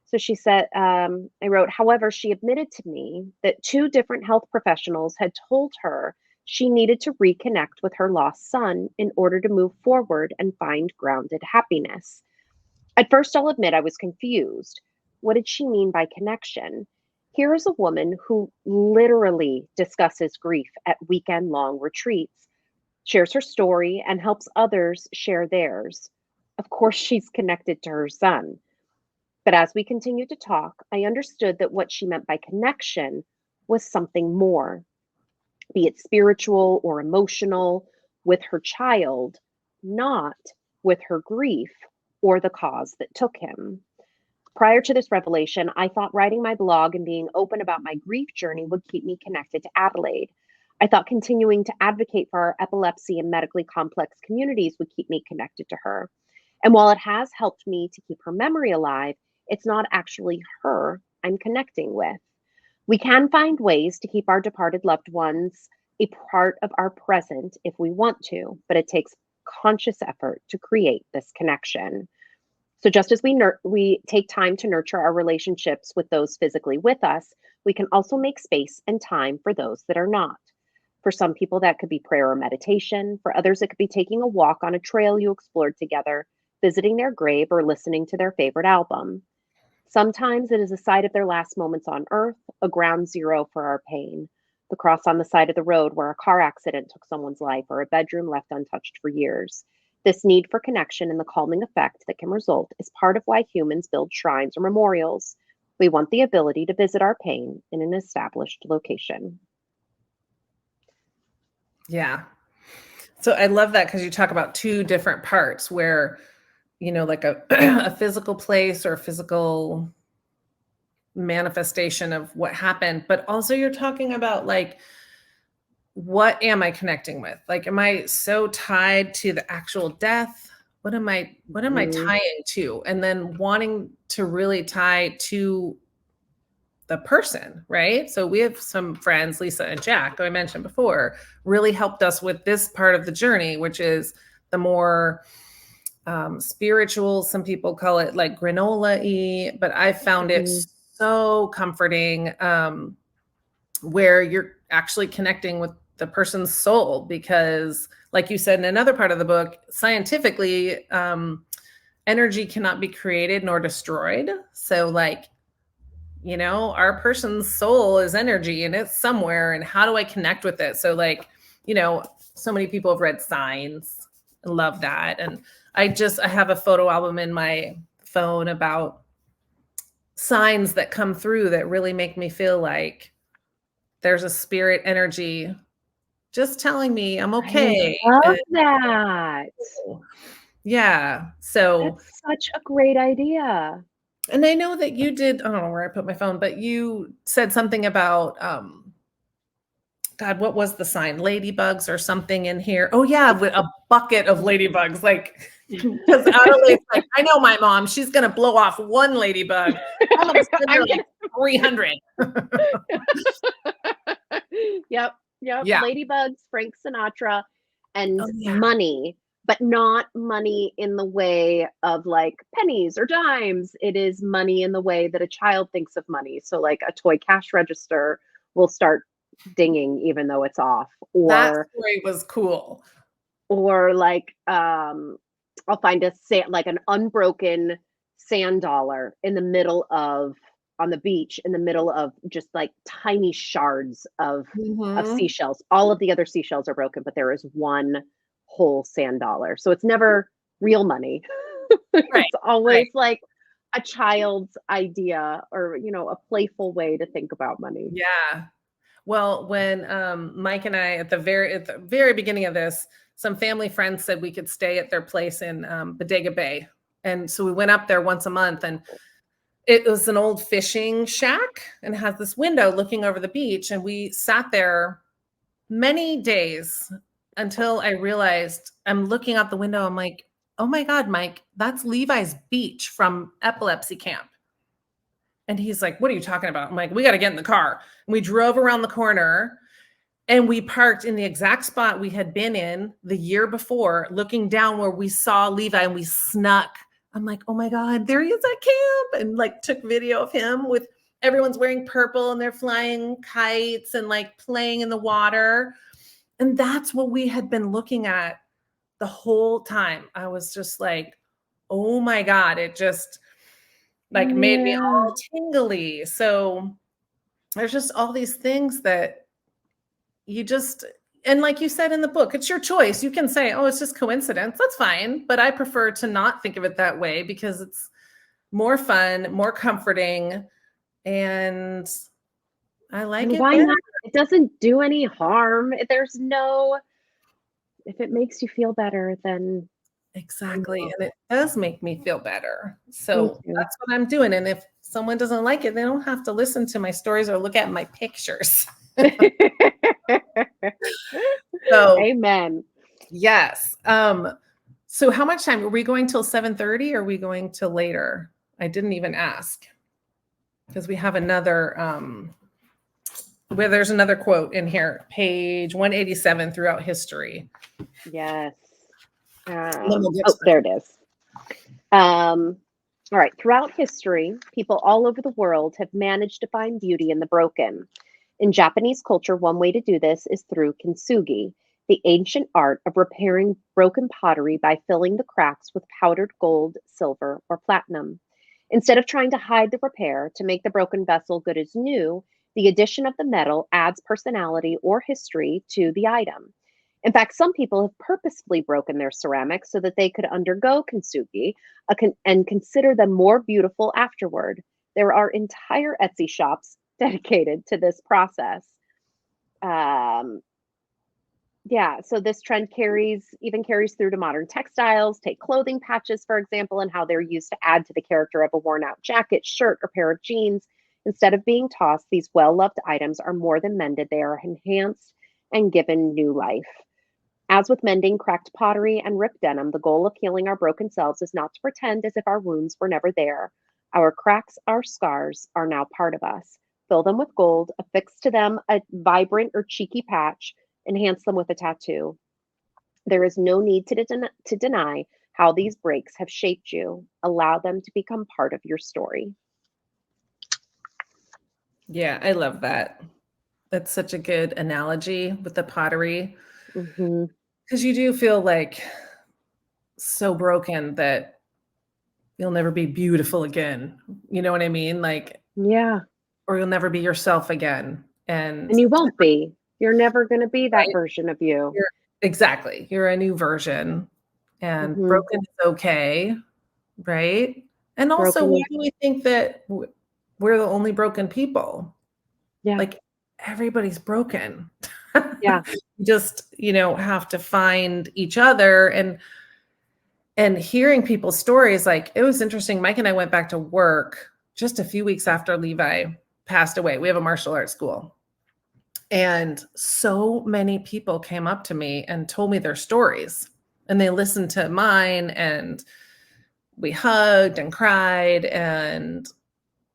So she said, I wrote, however, she admitted to me that two different health professionals had told her she needed to reconnect with her lost son in order to move forward and find grounded happiness. At first, I'll admit I was confused. What did she mean by connection? Here is a woman who literally discusses grief at weekend long retreats, shares her story, and helps others share theirs. Of course, she's connected to her son. But as we continued to talk, I understood that what she meant by connection was something more, be it spiritual or emotional, with her child, not with her grief or the cause that took him. Prior to this revelation, I thought writing my blog and being open about my grief journey would keep me connected to Adelaide. I thought continuing to advocate for our epilepsy and medically complex communities would keep me connected to her. And while it has helped me to keep her memory alive, it's not actually her I'm connecting with. We can find ways to keep our departed loved ones a part of our present if we want to, but it takes conscious effort to create this connection. So just as we take time to nurture our relationships with those physically with us, we can also make space and time for those that are not. For some people, that could be prayer or meditation. For others, it could be taking a walk on a trail you explored together, visiting their grave, or listening to their favorite album. Sometimes it is a site of their last moments on earth, a ground zero for our pain, the cross on the side of the road where a car accident took someone's life, or a bedroom left untouched for years. This need for connection and the calming effect that can result is part of why humans build shrines or memorials. We want the ability to visit our pain in an established location. Yeah. So I love that because you talk about two different parts where, like a physical place or a physical manifestation of what happened, but also you're talking about like, what am I connecting with? Like, am I so tied to the actual death? What am I tying to? And then wanting to really tie to the person, right? So we have some friends, Lisa and Jack, who I mentioned before, really helped us with this part of the journey, which is the more spiritual. Some people call it like granola-y, but I found it so comforting, where you're actually connecting with the person's soul, because like you said in another part of the book, scientifically, energy cannot be created nor destroyed. So like, our person's soul is energy and it's somewhere, and how do I connect with it? So like, so many people have read Signs and love that. And I have a photo album in my phone about signs that come through that really make me feel like there's a spirit energy just telling me I'm okay. I love that. Yeah. So that's such a great idea. And I know that you did, I don't know where I put my phone, but you said something about, God, what was the sign? Ladybugs or something in here. Oh yeah, with a bucket of ladybugs. Like, because Adelaide's like, I know my mom, she's going to blow off one ladybug. I'm going to send her like 300. Yep. Yeah. Ladybugs, Frank Sinatra, and money. But not money in the way of like pennies or dimes. It is money in the way that a child thinks of money. So like a toy cash register will start dinging even though it's off. Or that story was cool. Or like I'll find like an unbroken sand dollar in the middle of on the beach in the middle of just like tiny shards of seashells. All of the other seashells are broken, but there is one whole sand dollar. So it's never real money. It's always like a child's idea, or a playful way to think about money. Yeah. Well, when Mike and I at the very beginning of this, some family friends said we could stay at their place in Bodega Bay. And so we went up there once a month, and it was an old fishing shack and has this window looking over the beach. And we sat there many days until I realized, I'm looking out the window. I'm like, oh my God, Mike, that's Levi's beach from epilepsy camp. And he's like, what are you talking about? I'm like, we got to get in the car. And we drove around the corner, And we parked in the exact spot we had been in the year before, looking down where we saw Levi, and we snuck. I'm like, oh my God, there he is at camp. And like took video of him with everyone's wearing purple and they're flying kites and like playing in the water. And that's what we had been looking at the whole time. I was just like, oh my God, it just like made me all tingly. So there's just all these things that you just, and like you said in the book, it's your choice. You can say, oh, it's just coincidence. That's fine. But I prefer to not think of it that way because it's more fun, more comforting. And I like And it why better. not? It doesn't do any harm. There's no, if it makes you feel better, then Exactly. And it does make me feel better. me So too. that's what I'm doing. And if someone doesn't like it, they don't have to listen to my stories or look at my pictures. So Amen. yes. So how much time are we going till 7:30 or are we going till later? I didn't even ask because we have another where there's another quote in here, page 187 throughout history. Yes. We'll Oh, there it is. All right. Throughout history, people all over the world have managed to find beauty in the broken. In Japanese culture, one way to do this is through kintsugi, the ancient art of repairing broken pottery by filling the cracks with powdered gold, silver, or platinum. Instead of trying to hide the repair to make the broken vessel good as new, the addition of the metal adds personality or history to the item. In fact, some people have purposefully broken their ceramics so that they could undergo kintsugi and consider them more beautiful afterward. There are entire Etsy shops dedicated to this process. Yeah, so this trend carries through to modern textiles. Take clothing patches, for example, and how they're used to add to the character of a worn out jacket, shirt, or pair of jeans. Instead of being tossed, these well loved items are more than mended, they are enhanced and given new life. As with mending cracked pottery and ripped denim, the goal of healing our broken selves is not to pretend as if our wounds were never there. Our cracks, our scars, are now part of us. Fill them with gold, affix to them a vibrant or cheeky patch, enhance them with a tattoo. There is no need to deny how these breaks have shaped you. Allow them to become part of your story. Yeah, I love that. That's such a good analogy with the pottery. Mm-hmm. Because you do feel like so broken that you'll never be beautiful again. You know what I mean? Like, Yeah. or you'll never be yourself again. And you won't be. You're never going to be that right? version of you. Exactly. You're a new version. And Mm-hmm. broken is okay, right? And also, Broken why is, do we think that we're the only broken people? yeah. Like, everybody's broken. Yeah. Just, have to find each other and hearing people's stories. Like, it was interesting. Mike and I went back to work just a few weeks after Levi passed away. We have a martial arts school. And so many people came up to me and told me their stories. And they listened to mine and we hugged and cried. And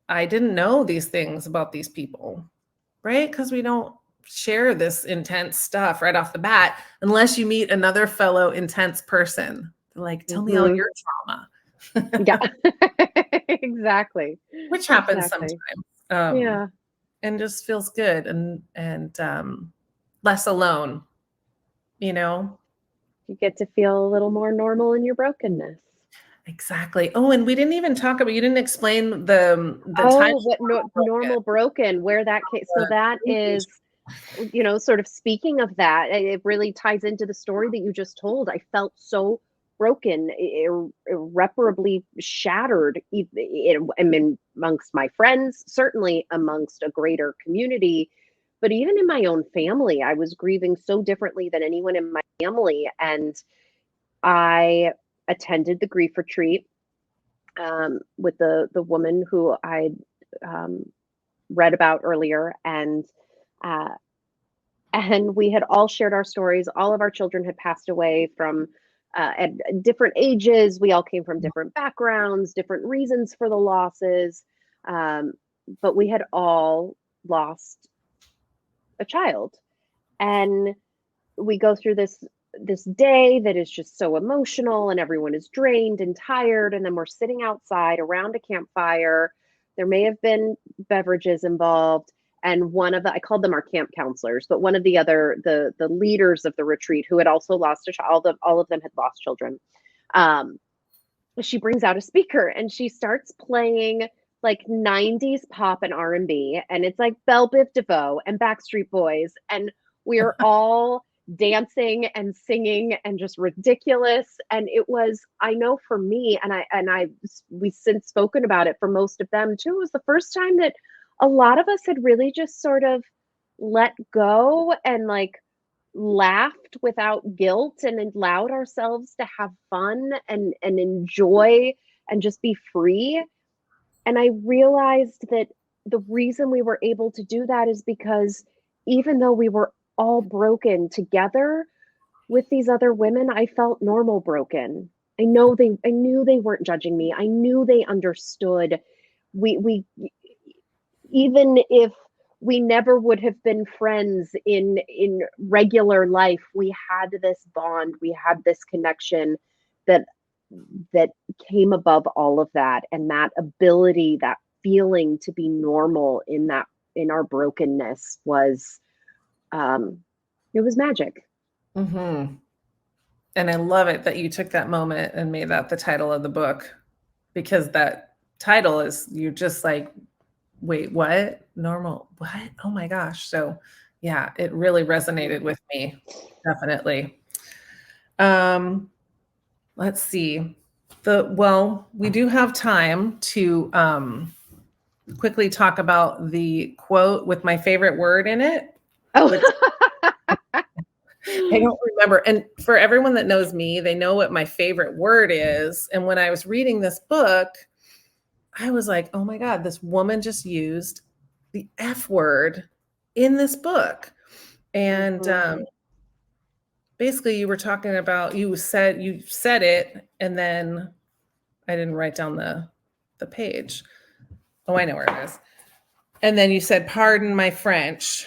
I didn't know these things about these people, right? Because we don't share this intense stuff right off the bat unless you meet another fellow intense person. Like, tell me all your trauma. Yeah. Exactly. Which happens Exactly. sometimes. Yeah. And just feels good and less alone, You get to feel a little more normal in your brokenness. Exactly. Oh, and we didn't even talk about, you didn't explain the time. What normal broken, where that case. So that is, sort of speaking of that, it really ties into the story that you just told. I felt so broken, irreparably shattered, amongst my friends, certainly amongst a greater community, but even in my own family, I was grieving so differently than anyone in my family. And I attended the grief retreat with the woman who I read about earlier, and we had all shared our stories. All of our children had passed away from at different ages. We all came from different backgrounds, different reasons for the losses, but we had all lost a child. And we go through this day that is just so emotional, and everyone is drained and tired, and then we're sitting outside around a campfire. There may have been beverages involved, and one of the, I called them our camp counselors, but one of the other, the leaders of the retreat, who had also lost a child, all of them had lost children, she brings out a speaker and she starts playing like 90s pop and R&B, and it's like Belle Biv DeVoe and Backstreet Boys, and we're all dancing and singing and just ridiculous. And it was, I know for me, and we since spoken about it for most of them too, it was the first time that a lot of us had really just sort of let go and like laughed without guilt and allowed ourselves to have fun and enjoy and just be free. And I realized that the reason we were able to do that is because even though we were all broken together with these other women, I felt normal broken. I knew they weren't judging me. I knew they understood. We even if we never would have been friends in regular life, we had this bond, we had this connection that came above all of that. And that ability, that feeling to be normal in our brokenness was, it was magic. Mm-hmm. And I love it that you took that moment and made that the title of the book, because that title is, you're just like, wait, what? Normal? What? Oh my gosh. So yeah, it really resonated with me. Definitely. Let's see. We do have time to quickly talk about the quote with my favorite word in it. Oh, I don't remember. And for everyone that knows me, they know what my favorite word is. And when I was reading this book, I was like, oh my God, this woman just used the F word in this book. And basically you were talking about, you said it, and then I didn't write down the page. Oh, I know where it is. And then you said, pardon my French.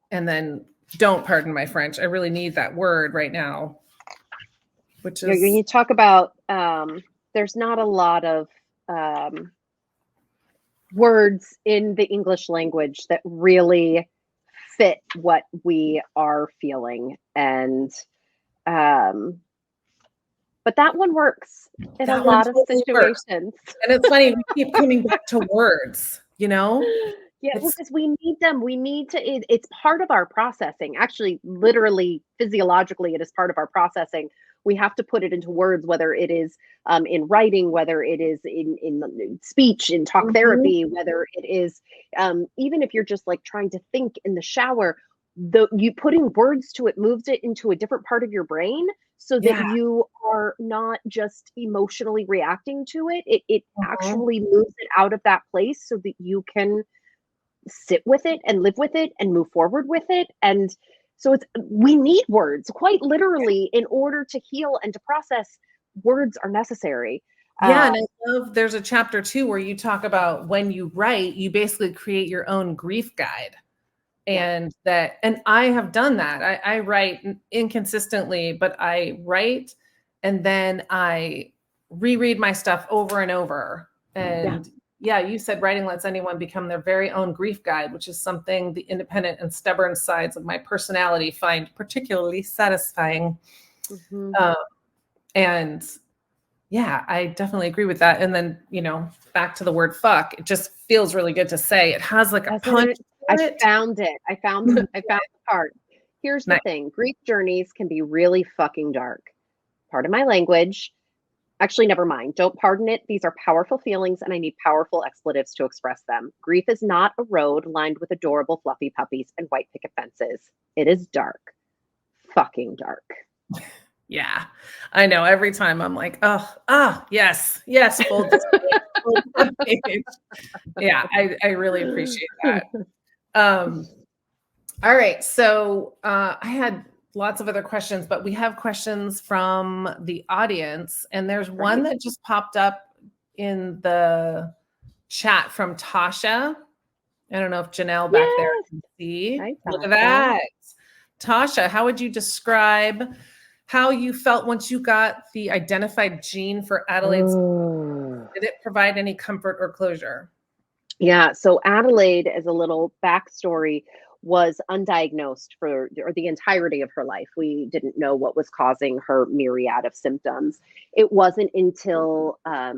And then don't pardon my French. I really need that word right now, which is. When you talk about, there's not a lot of words in the English language that really fit what we are feeling. And, but that one works in a lot of situations. And it's funny, we keep coming back to words, you know? Yeah, because we need them. We need to, it's part of our processing. Actually, literally, physiologically, it is part of our processing. We have to put it into words, whether it is in writing, whether it is in speech, in talk therapy, whether it is, even if you're just like trying to think in the shower, you putting words to it moves it into a different part of your brain, so that you are not just emotionally reacting to it. It actually moves it out of that place so that you can sit with it and live with it and move forward with it. And so we need words, quite literally, in order to heal and to process. Words are necessary. Yeah, and I love, there's a chapter 2 where you talk about when you write, you basically create your own grief guide. And I have done that. I write inconsistently, but I write and then I reread my stuff over and over. And yeah, you said writing lets anyone become their very own grief guide, which is something the independent and stubborn sides of my personality find particularly satisfying. And yeah, I definitely agree with that. And then, back to the word fuck, it just feels really good to say. It has like a punch. I found it. I found the part. Here's the thing. Grief journeys can be really fucking dark. Pardon my language. Actually, never mind. Don't pardon it. These are powerful feelings, and I need powerful expletives to express them. Grief is not a road lined with adorable fluffy puppies and white picket fences. It is dark. Fucking dark. Yeah, I know. Every time I'm like, yes, fold this page. Yeah, I really appreciate that. All right, so I had lots of other questions, but we have questions from the audience, and there's one that just popped up in the chat from Tasha. I don't know if Janelle back there Yes, can see. I Look thought at so. that. Tasha, how would you describe how you felt once you got the identified gene for Adelaide's? Oh. Did it provide any comfort or closure? Yeah, so Adelaide, as a little backstory, was undiagnosed for the entirety of her life. We didn't know what was causing her myriad of symptoms. It wasn't until a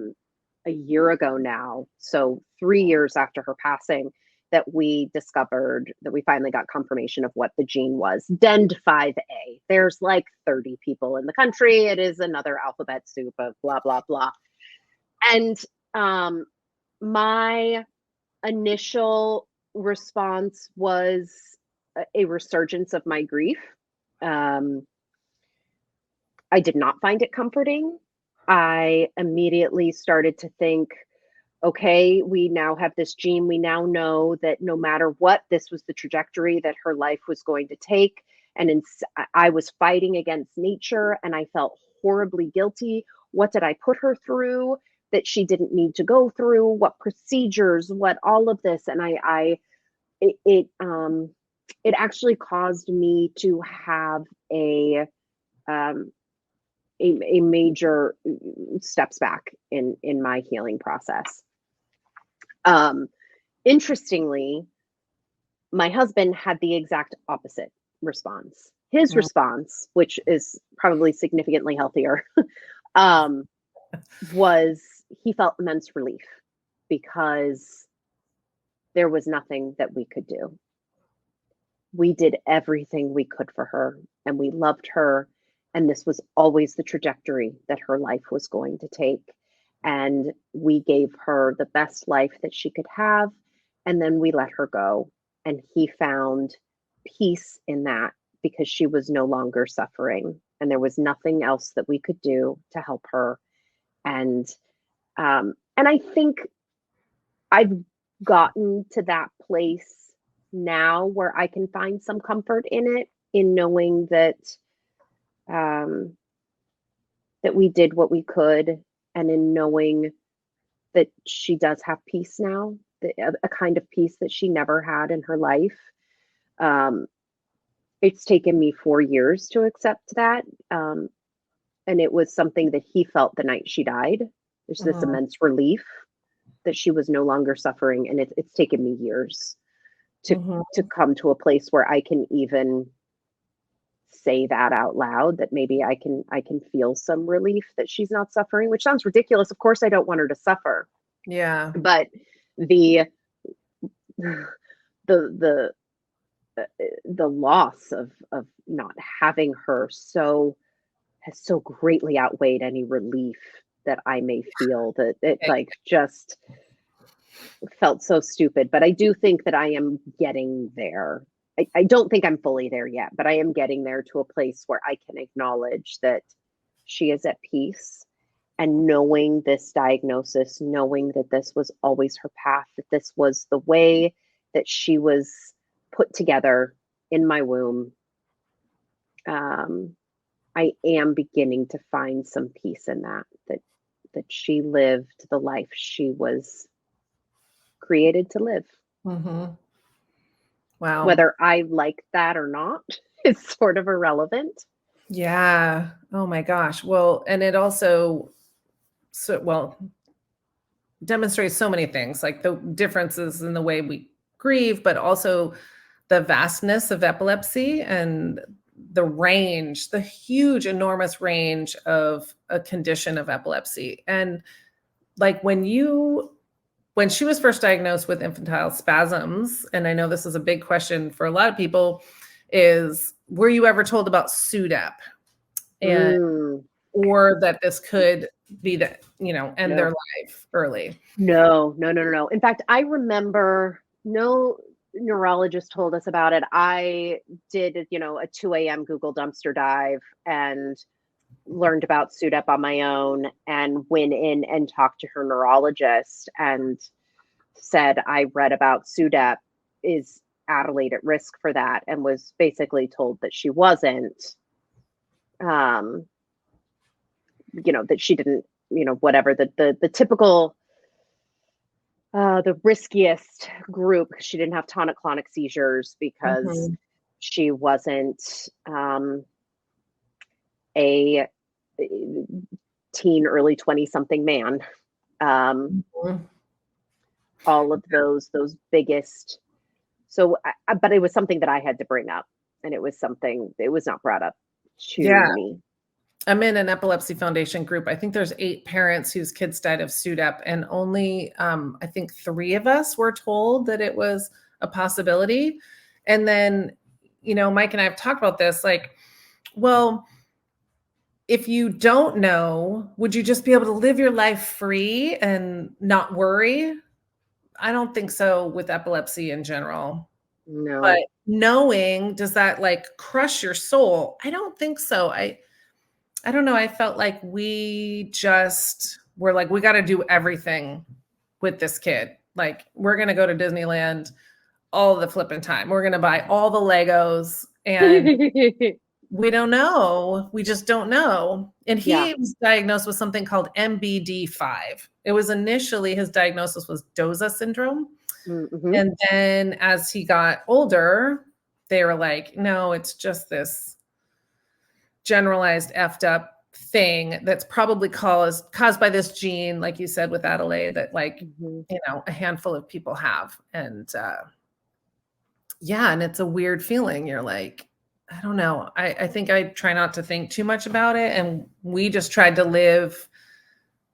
year ago now, so 3 years after her passing, that we discovered that we finally got confirmation of what the gene was. DEND5A. There's like 30 people in the country. It is another alphabet soup of blah, blah, blah. And my initial response was a resurgence of my grief. Um, I did not find it comforting. I immediately started to think, okay, we now have this gene. We now know that no matter what, this was the trajectory that her life was going to take. And I was fighting against nature, and I felt horribly guilty. What did I put her through that she didn't need to go through? What procedures? What all of this? And it actually caused me to have um, a major steps back in my healing process. Interestingly, my husband had the exact opposite response. His response, which is probably significantly healthier, was he felt immense relief because there was nothing that we could do. We did everything we could for her, and we loved her, and this was always the trajectory that her life was going to take. And we gave her the best life that she could have, and then we let her go. And he found peace in that because she was no longer suffering, and there was nothing else that we could do to help her. And I think I've gotten to that place now where I can find some comfort in it, in knowing that that we did what we could, and in knowing that she does have peace now, a kind of peace that she never had in her life. It's taken me 4 years to accept that. And it was something that he felt the night she died. There's this immense relief that she was no longer suffering. And it's taken me years to come to a place where I can even say that out loud, that maybe I can feel some relief that she's not suffering, which sounds ridiculous. Of course, I don't want her to suffer. Yeah. But the the loss of not having her has so greatly outweighed any relief that I may feel, that it like just felt so stupid. But I do think that I am getting there. I don't think I'm fully there yet, but I am getting there to a place where I can acknowledge that she is at peace, and knowing this diagnosis, knowing that this was always her path, that this was the way that she was put together in my womb. I am beginning to find some peace in that she lived the life she was created to live. Wow. Whether I like that or not is sort of irrelevant. Yeah. Oh my gosh. Well, and it also demonstrates so many things, like the differences in the way we grieve, but also the vastness of epilepsy and the range, the huge, enormous range of a condition of epilepsy. And like when she was first diagnosed with infantile spasms, and I know this is a big question for a lot of people, is were you ever told about SUDEP? And or that this could be that, end their life early? No. In fact, I remember no neurologist told us about it. I did, a 2 a.m. Google dumpster dive and learned about SUDEP on my own, and went in and talked to her neurologist and said, I read about SUDEP. Is Adelaide at risk for that? And was basically told that she wasn't, that she didn't, whatever the typical the riskiest group. She didn't have tonic-clonic seizures because Mhm. she wasn't a teen, early 20-something man. Mhm. All of those biggest. So, but it was something that I had to bring up, and it was something it was not brought up to Yeah. me. I'm in an epilepsy foundation group. I think there's 8 parents whose kids died of SUDEP, and only I think 3 of us were told that it was a possibility. And then, Mike and I have talked about this, like, well, if you don't know, would you just be able to live your life free and not worry? I don't think so with epilepsy in general. But No. knowing, does that like crush your soul? I don't think so. I don't know. I felt like we just were like, we got to do everything with this kid. Like, we're going to go to Disneyland all the flipping time. We're going to buy all the Legos, and we don't know. We just don't know. And Yeah. he was diagnosed with something called MBD5. It was initially, his diagnosis was DOSA syndrome. Mm-hmm. And then as he got older, they were like, no, it's just this generalized effed up thing that's probably caused by this gene, like you said with Adelaide, that like, Mm-hmm. a handful of people have. And yeah, and it's a weird feeling. You're like, I don't know. I think I try not to think too much about it. And we just tried to live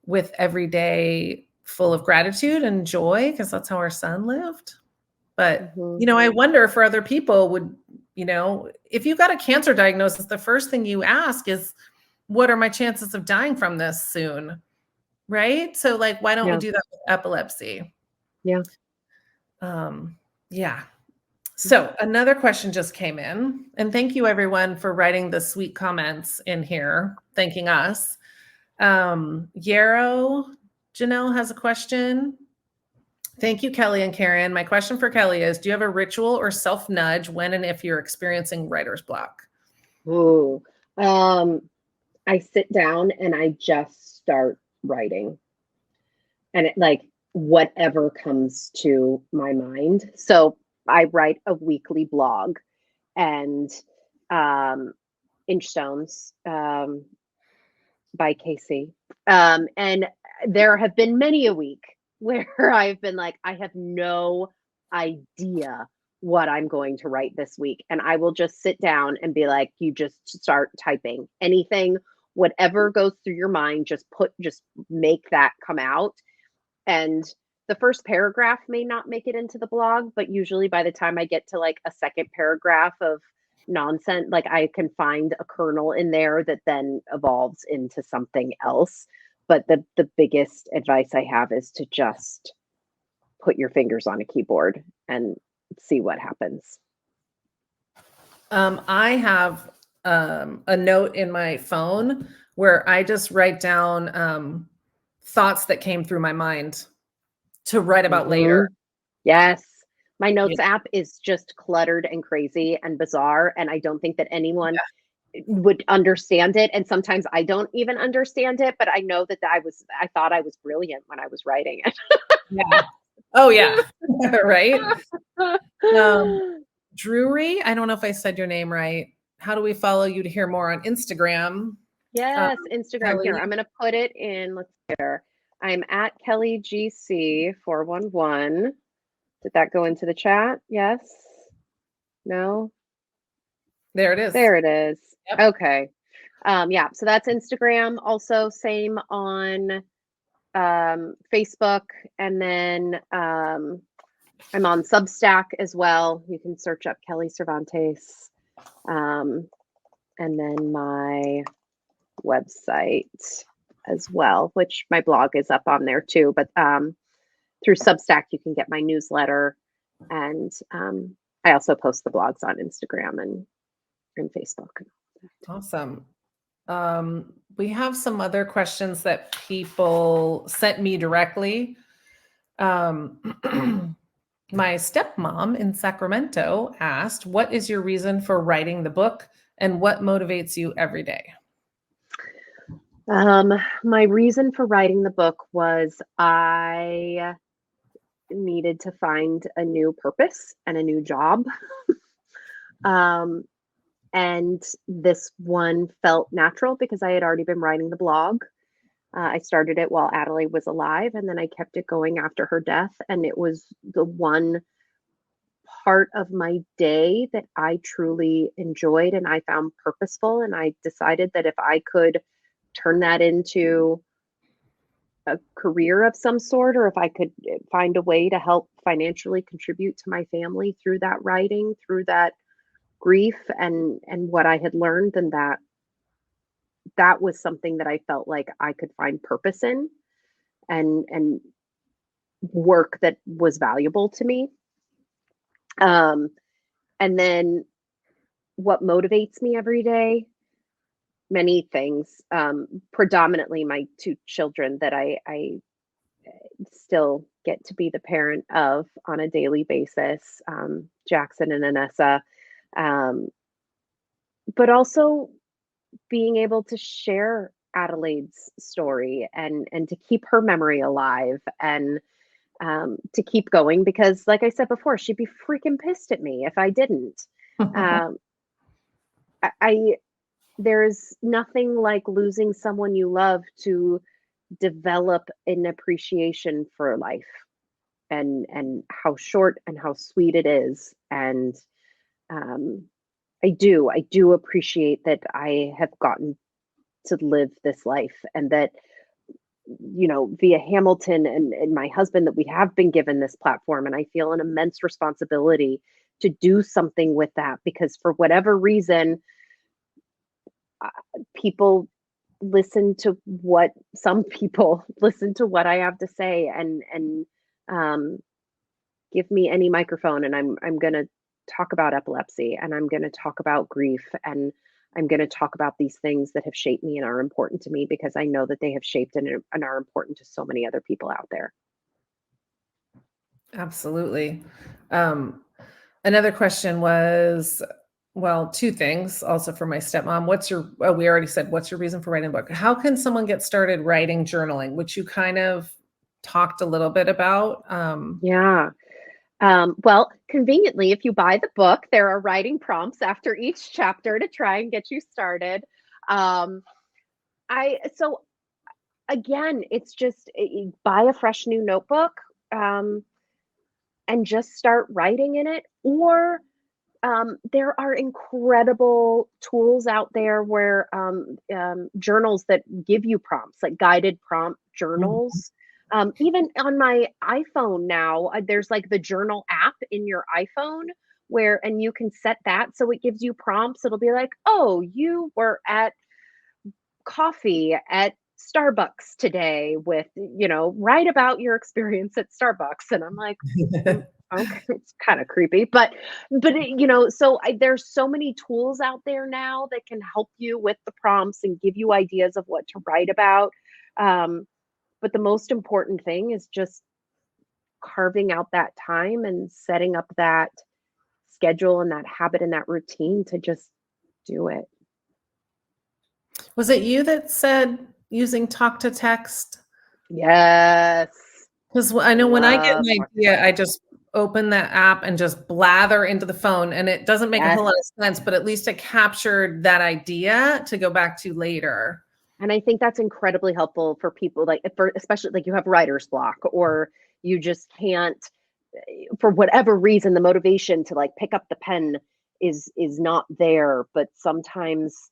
with every day full of gratitude and joy, because that's how our son lived. But, Mm-hmm. I wonder for other people would, if you got a cancer diagnosis, the first thing you ask is, what are my chances of dying from this soon? Right? So like, why don't we Yeah. do that with epilepsy? Yeah. Yeah. So another question just came in, and thank you everyone for writing the sweet comments in here, thanking us. Yarrow Janelle has a question. Thank you, Kelly and Karen. My question for Kelly is, do you have a ritual or self-nudge when and if you're experiencing writer's block? Ooh. I sit down and I just start writing. And it like whatever comes to my mind. So I write a weekly blog, and Inchstones by Casey. And there have been many a week where I've been like, I have no idea what I'm going to write this week. And I will just sit down and be like, you just start typing anything, whatever goes through your mind, just make that come out. And the first paragraph may not make it into the blog, but usually by the time I get to like a second paragraph of nonsense, like I can find a kernel in there that then evolves into something else. But the biggest advice I have is to just put your fingers on a keyboard and see what happens. I have a note in my phone where I just write down thoughts that came through my mind to write about later. Yes. My Yeah. notes app is just cluttered and crazy and bizarre. And I don't think that anyone would understand it. And sometimes I don't even understand it, but I know that I thought I was brilliant when I was writing it. Yeah. Oh yeah. Right. Drury, I don't know if I said your name right. How do we follow you to hear more on Instagram? Yes, Instagram. Kelly. Here, I'm going to put it in. Let's see here. I'm at Kelly GC 411. Did that go into the chat? Yes. No. There it is. There it is. Yep. Okay. Yeah. So that's Instagram. Also, same on Facebook, and then I'm on Substack as well. You can search up Kelly Cervantes, and then my website as well, which my blog is up on there too. But through Substack, you can get my newsletter, and I also post the blogs on Instagram and Facebook. Awesome. We have some other questions that people sent me directly. My stepmom in Sacramento asked, what is your reason for writing the book and what motivates you every day? My reason for writing the book was I needed to find a new purpose and a new job. And this one felt natural because I had already been writing the blog. I started it while Adelaide was alive, and then I kept it going after her death. And it was the one part of my day that I truly enjoyed and I found purposeful. And I decided that if I could turn that into a career of some sort, or if I could find a way to help financially contribute to my family through that writing, through that grief and what I had learned, then that was something that I felt like I could find purpose in and work that was valuable to me. And then what motivates me every day? Many things. Predominantly my two children that I still get to be the parent of on a daily basis, Jackson and Anessa. But also being able to share Adelaide's story and to keep her memory alive and to keep going, because like I said before, she'd be freaking pissed at me if I didn't. I there's nothing like losing someone you love to develop an appreciation for life and how short and how sweet it is. And I do appreciate that I have gotten to live this life, and that, you know, via Hamilton and my husband, that we have been given this platform. And I feel an immense responsibility to do something with that, because for whatever reason, some people listen to what I have to say and give me any microphone, and I'm going to talk about epilepsy, and I'm going to talk about grief, and I'm going to talk about these things that have shaped me and are important to me, because I know that they have shaped and are important to so many other people out there. Absolutely. Another question was, well, two things also for my stepmom. We already said, what's your reason for writing a book? How can someone get started writing journaling, which you kind of talked a little bit about? Yeah. Well, conveniently, if you buy the book, there are writing prompts after each chapter to try and get you started. So again, it's just buy a fresh new notebook and just start writing in it. Or there are incredible tools out there where journals that give you prompts, like guided prompt journals. Even on my iPhone now, there's like the journal app in your iPhone and you can set that so it gives you prompts. It'll be like, oh, you were at coffee at Starbucks today with, write about your experience at Starbucks. And I'm like, okay, it's kind of creepy, but there's so many tools out there now that can help you with the prompts and give you ideas of what to write about. But the most important thing is just carving out that time and setting up that schedule and that habit and that routine to just do it. Was it you that said using talk to text? Yes. Because I know when I get an idea, I just open that app and just blather into the phone, and it doesn't make a whole lot of sense, but at least I captured that idea to go back to later. And I think that's incredibly helpful for people, especially like you have writer's block, or you just can't, for whatever reason, the motivation to like pick up the pen is not there. But sometimes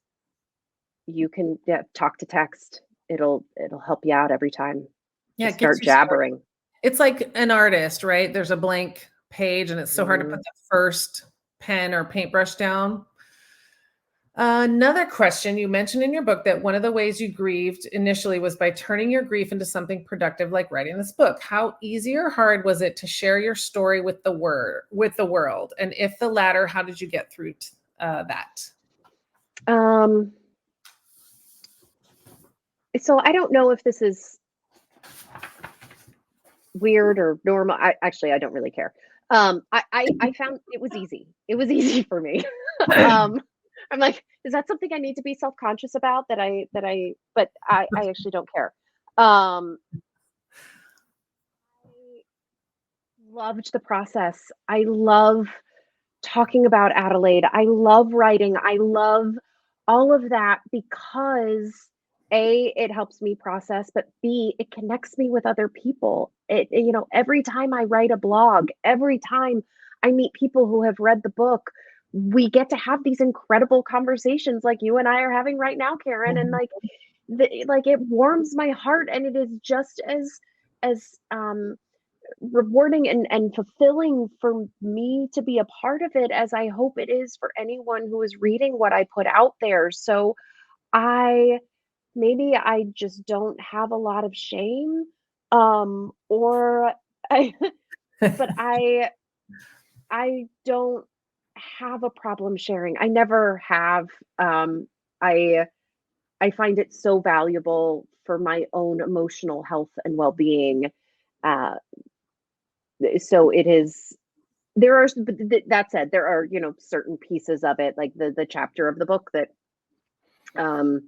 you can talk to text. It'll help you out every time. Yeah, start jabbering. It's like an artist, right? There's a blank page, and it's so hard to put the first pen or paintbrush down. Another question, you mentioned in your book that one of the ways you grieved initially was by turning your grief into something productive, like writing this book. How easy or hard was it to share your story with the world? And if the latter, how did you get through that? So I don't know if this is weird or normal. I don't really care. I found it was easy. It was easy for me. I'm like, is that something I need to be self-conscious about but I actually don't care. loved the process. I love talking about Adelaide. I love writing. I love all of that because A, it helps me process, but B, it connects me with other people. Every time I write a blog, every time I meet people who have read the book, we get to have these incredible conversations like you and I are having right now, Karen. And Mhm. like it warms my heart, and it is just as rewarding and fulfilling for me to be a part of it as I hope it is for anyone who is reading what I put out there. So I maybe I just don't have a lot of shame, or I but I don't have a problem sharing. I never have. I I find it so valuable for my own emotional health and well-being. Uh, so it is there are that said, there are, certain pieces of it, like the chapter of the book that um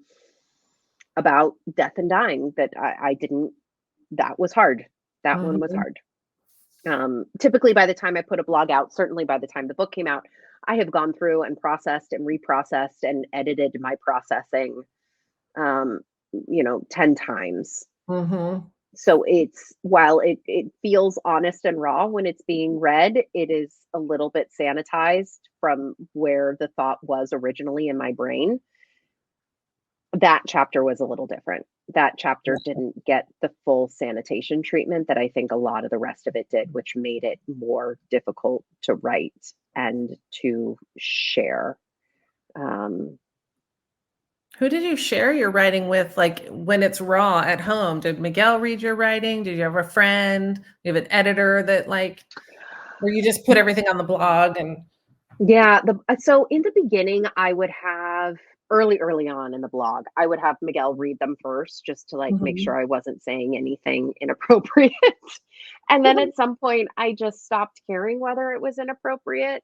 about death and dying that I didn't that was hard. That one was Mhm. hard. Typically by the time I put a blog out, certainly by the time the book came out, I have gone through and processed and reprocessed and edited my processing, um, 10 times. Mhm. So it's while it feels honest and raw when it's being read, it is a little bit sanitized from where the thought was originally in my brain. That chapter was a little different. That chapter didn't get the full sanitation treatment that I think a lot of the rest of it did, which made it more difficult to write and to share. Um, Who did you share your writing with, like, when it's raw at home? Did Miguel read your writing? Did you have a friend? Do you have an editor that, like, where you just put everything on the blog and Yeah, so in the beginning, I would have early on in the blog, I would have Miguel read them first just to like make Mhm. sure I wasn't saying anything inappropriate. And then at some point, I just stopped caring whether it was inappropriate.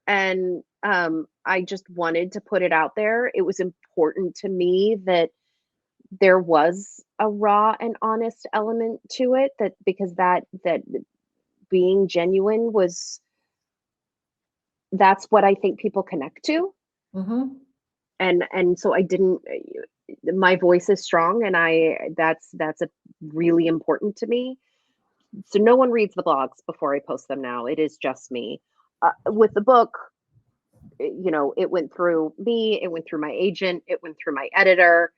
And I just wanted to put it out there. It was important to me that there was a raw and honest element to it, that because that being genuine was that's what I think people connect to. Mhm. And so I didn't my voice is strong, and I that's a really important to me. So no one reads the blogs before I post them now. It is just me. With the book, it went through me, it went through my agent, it went through my editor,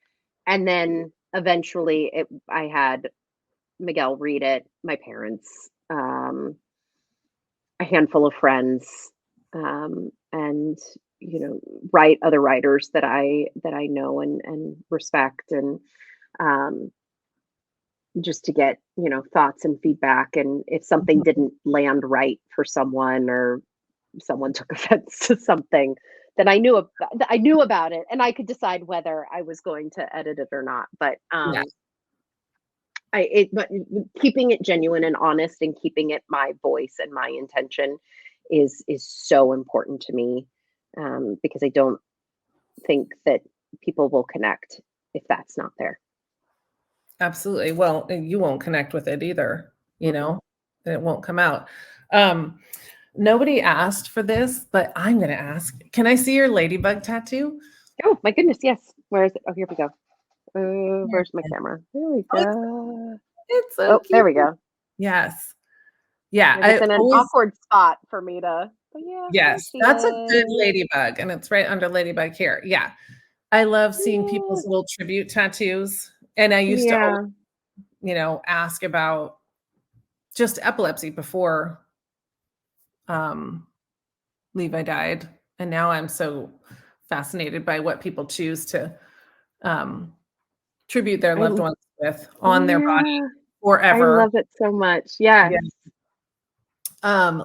and then eventually I had Miguel read it, my parents, a handful of friends, and write other writers that I know and respect, and um, just to get thoughts and feedback. And if something Mhm. didn't land right for someone, or someone took offense to something, then I knew about it, and I could decide whether I was going to edit it or not. But Yeah, but keeping it genuine and honest, and keeping it my voice and my intention is so important to me, because I don't think that people will connect if that's not there. absolutely. Well, and you won't connect with it either, Mm-mm. and it won't come out. Um, Nobody asked for this, but I'm gonna ask. Can I see your ladybug tattoo? Oh my goodness, yes. Where is it? Oh, here we go. There Where's my it is. camera? There we Oh, go. it's so Oh, there cute. we go. Yes. Yeah, Like, I it's in an always awkward spot for me to. But yeah, there yes, she that's a good is. ladybug, and it's right under ladybug here. Yeah. I love seeing Yeah. people's little tribute tattoos, and I used to always, Yeah. ask about just epilepsy before, um, Levi died, and now I'm so fascinated by what people choose to, um, tribute their I loved ones with on their body yeah. I forever. love it so much. Yes. Yeah.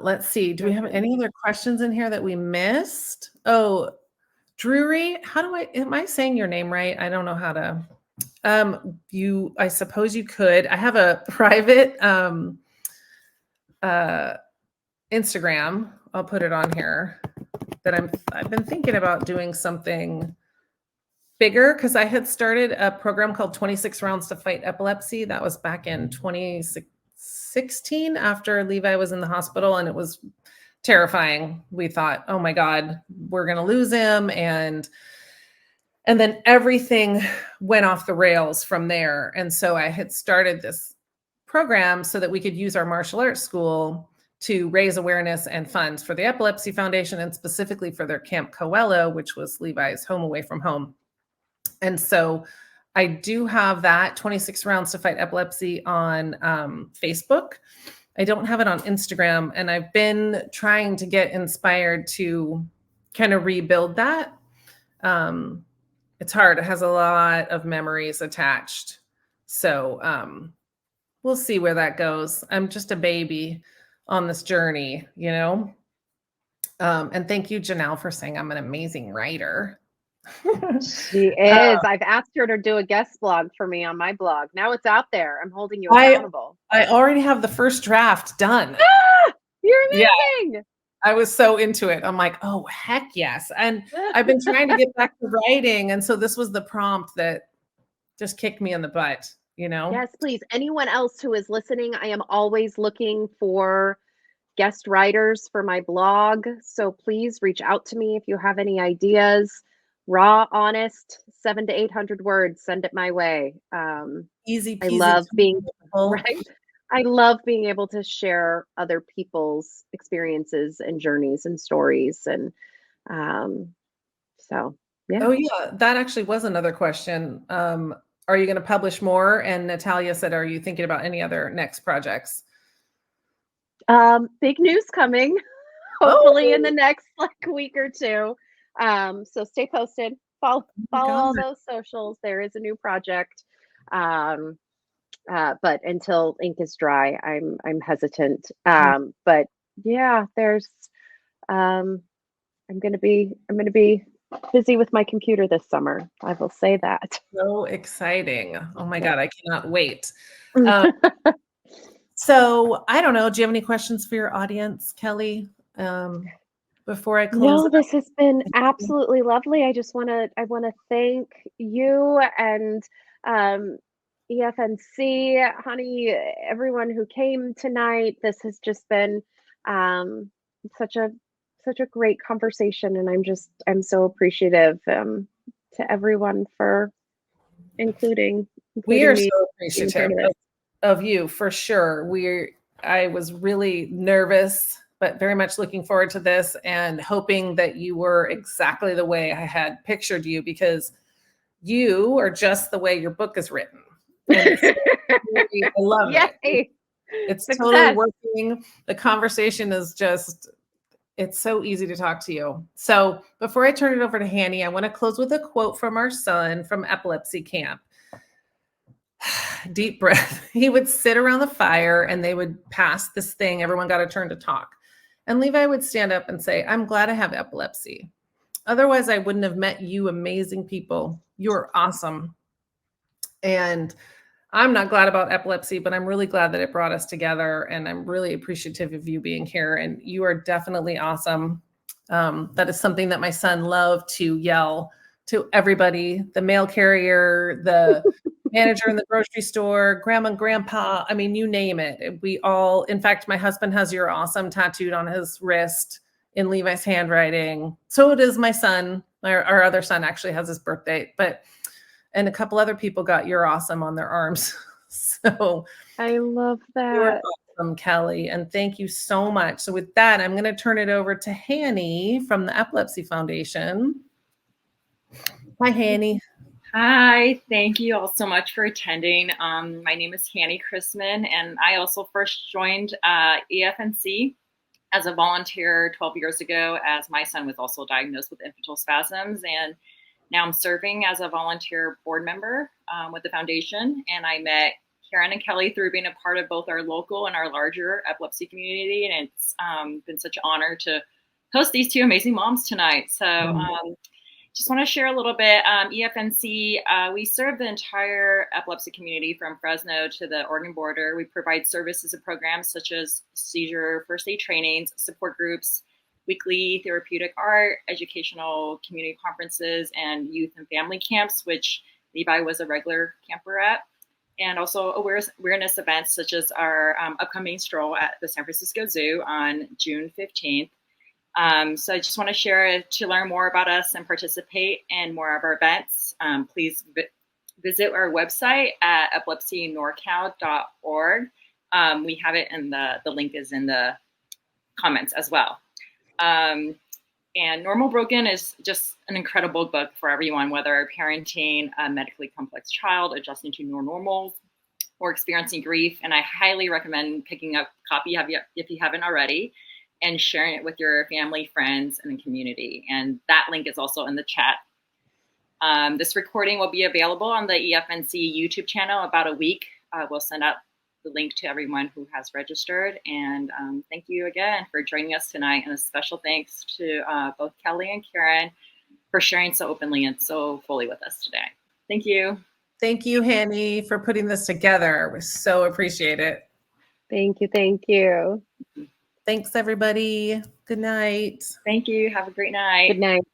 Let's see, do we have any other questions in here that we missed? Oh, Drury, how do am I saying your name right? I don't know how to. I suppose you could. I have a private uh Instagram. I'll put it on here that I've been thinking about doing something bigger because I had started a program called 26 Rounds to Fight Epilepsy. That was back in 2016 2016 after Levi was in the hospital, and it was terrifying. We thought, oh my God, we're going to lose him. And then everything went off the rails from there. And so I had started this program so that we could use our martial arts school to raise awareness and funds for the Epilepsy Foundation, and specifically for their Camp Coelho, which was Levi's home away from home. And so I do have that 26 Rounds to Fight Epilepsy on Facebook. I don't have it on Instagram, and I've been trying to get inspired to kind of rebuild that. It's hard. It has a lot of memories attached. So we'll see where that goes. I'm just a baby on this journey, you know? And thank you, Janelle, for saying I'm an amazing writer. She is. I've asked her to do a guest blog for me on my blog. Now it's out there. I'm holding you accountable. I already have the first draft done. Ah, you're amazing. Yeah. I was so into it. I'm like, oh, heck yes. And I've been trying to get back to writing. And so this was the prompt that just kicked me in the butt, you know? Yes, please. Anyone else who is listening, I am always looking for guest writers for my blog. So please reach out to me if you have any ideas. Raw, honest, 700 to 800 words. Send it my way. Easy peasy. I love being right. I love being able to share other people's experiences and journeys and stories. And so, yeah. Oh, yeah. That actually was another question. Are you going to publish more? And Natalia said, are you thinking about any other next projects? Big news coming, hopefully in the next week or two. So stay posted. Follow all those socials. There is a new project. But until ink is dry, I'm hesitant. But yeah, there's I'm gonna be busy with my computer this summer. I will say that. So exciting. Oh my God, I cannot wait. So I don't know. Do you have any questions for your audience, Kelly? Before I close? No, this has been absolutely lovely. I want to thank you and EFNC, honey, everyone who came tonight. This has just been such a great conversation, and I'm so appreciative to everyone for including we are me so appreciative of you, for sure. I was really nervous, but very much looking forward to this and hoping that you were exactly the way I had pictured you, because you are just the way your book is written. And I love it. It's totally working. The conversation is just, it's so easy to talk to you. So before I turn it over to Hanny, I want to close with a quote from our son from epilepsy camp. Deep breath. He would sit around the fire and they would pass this thing. Everyone got a turn to talk. And Levi would stand up and say, I'm glad I have epilepsy. Otherwise, I wouldn't have met you amazing people. You're awesome. And I'm not glad about epilepsy, but I'm really glad that it brought us together. And I'm really appreciative of you being here. And you are definitely awesome. That is something that my son loved to yell to everybody, the mail carrier, the manager in the grocery store, grandma and grandpa. I mean, you name it. We all, in fact, my husband has "You're awesome" tattooed on his wrist in Levi's handwriting. So it is my son. Our other son actually has his birthday, and a couple other people got "You're awesome" on their arms. So I love that. You're awesome, Kelly. And thank you so much. So with that, I'm going to turn it over to Hanny from the Epilepsy Foundation. Hi, Hanny. Hi, thank you all so much for attending. My name is Hanny Chrisman, and I also first joined EFNC as a volunteer 12 years ago, as my son was also diagnosed with infantile spasms. And now I'm serving as a volunteer board member with the foundation. And I met Karen and Kelly through being a part of both our local and our larger epilepsy community. And it's been such an honor to host these two amazing moms tonight. So just want to share a little bit. EFNC, we serve the entire epilepsy community from Fresno to the Oregon border. We provide services and programs such as seizure first aid trainings, support groups, weekly therapeutic art, educational community conferences, and youth and family camps, which Levi was a regular camper at. and also awareness events such as our upcoming stroll at the San Francisco Zoo on June 15th. So I just want to share, to learn more about us and participate in more of our events, please visit our website at epilepsynorcal.org. We have it, and the link is in the comments as well. And Normal Broken is just an incredible book for everyone, whether parenting a medically complex child, adjusting to new normals, or experiencing grief. And I highly recommend picking up a copy if you haven't already, and sharing it with your family, friends, and the community. And that link is also in the chat. This recording will be available on the EFNC YouTube channel about a week. We'll send out the link to everyone who has registered. And thank you again for joining us tonight. And a special thanks to both Kelly and Karen for sharing so openly and so fully with us today. Thank you. Thank you, Hanny, for putting this together. We so appreciate it. Thank you. Thank you. Thanks, everybody. Good night. Thank you. Have a great night. Good night.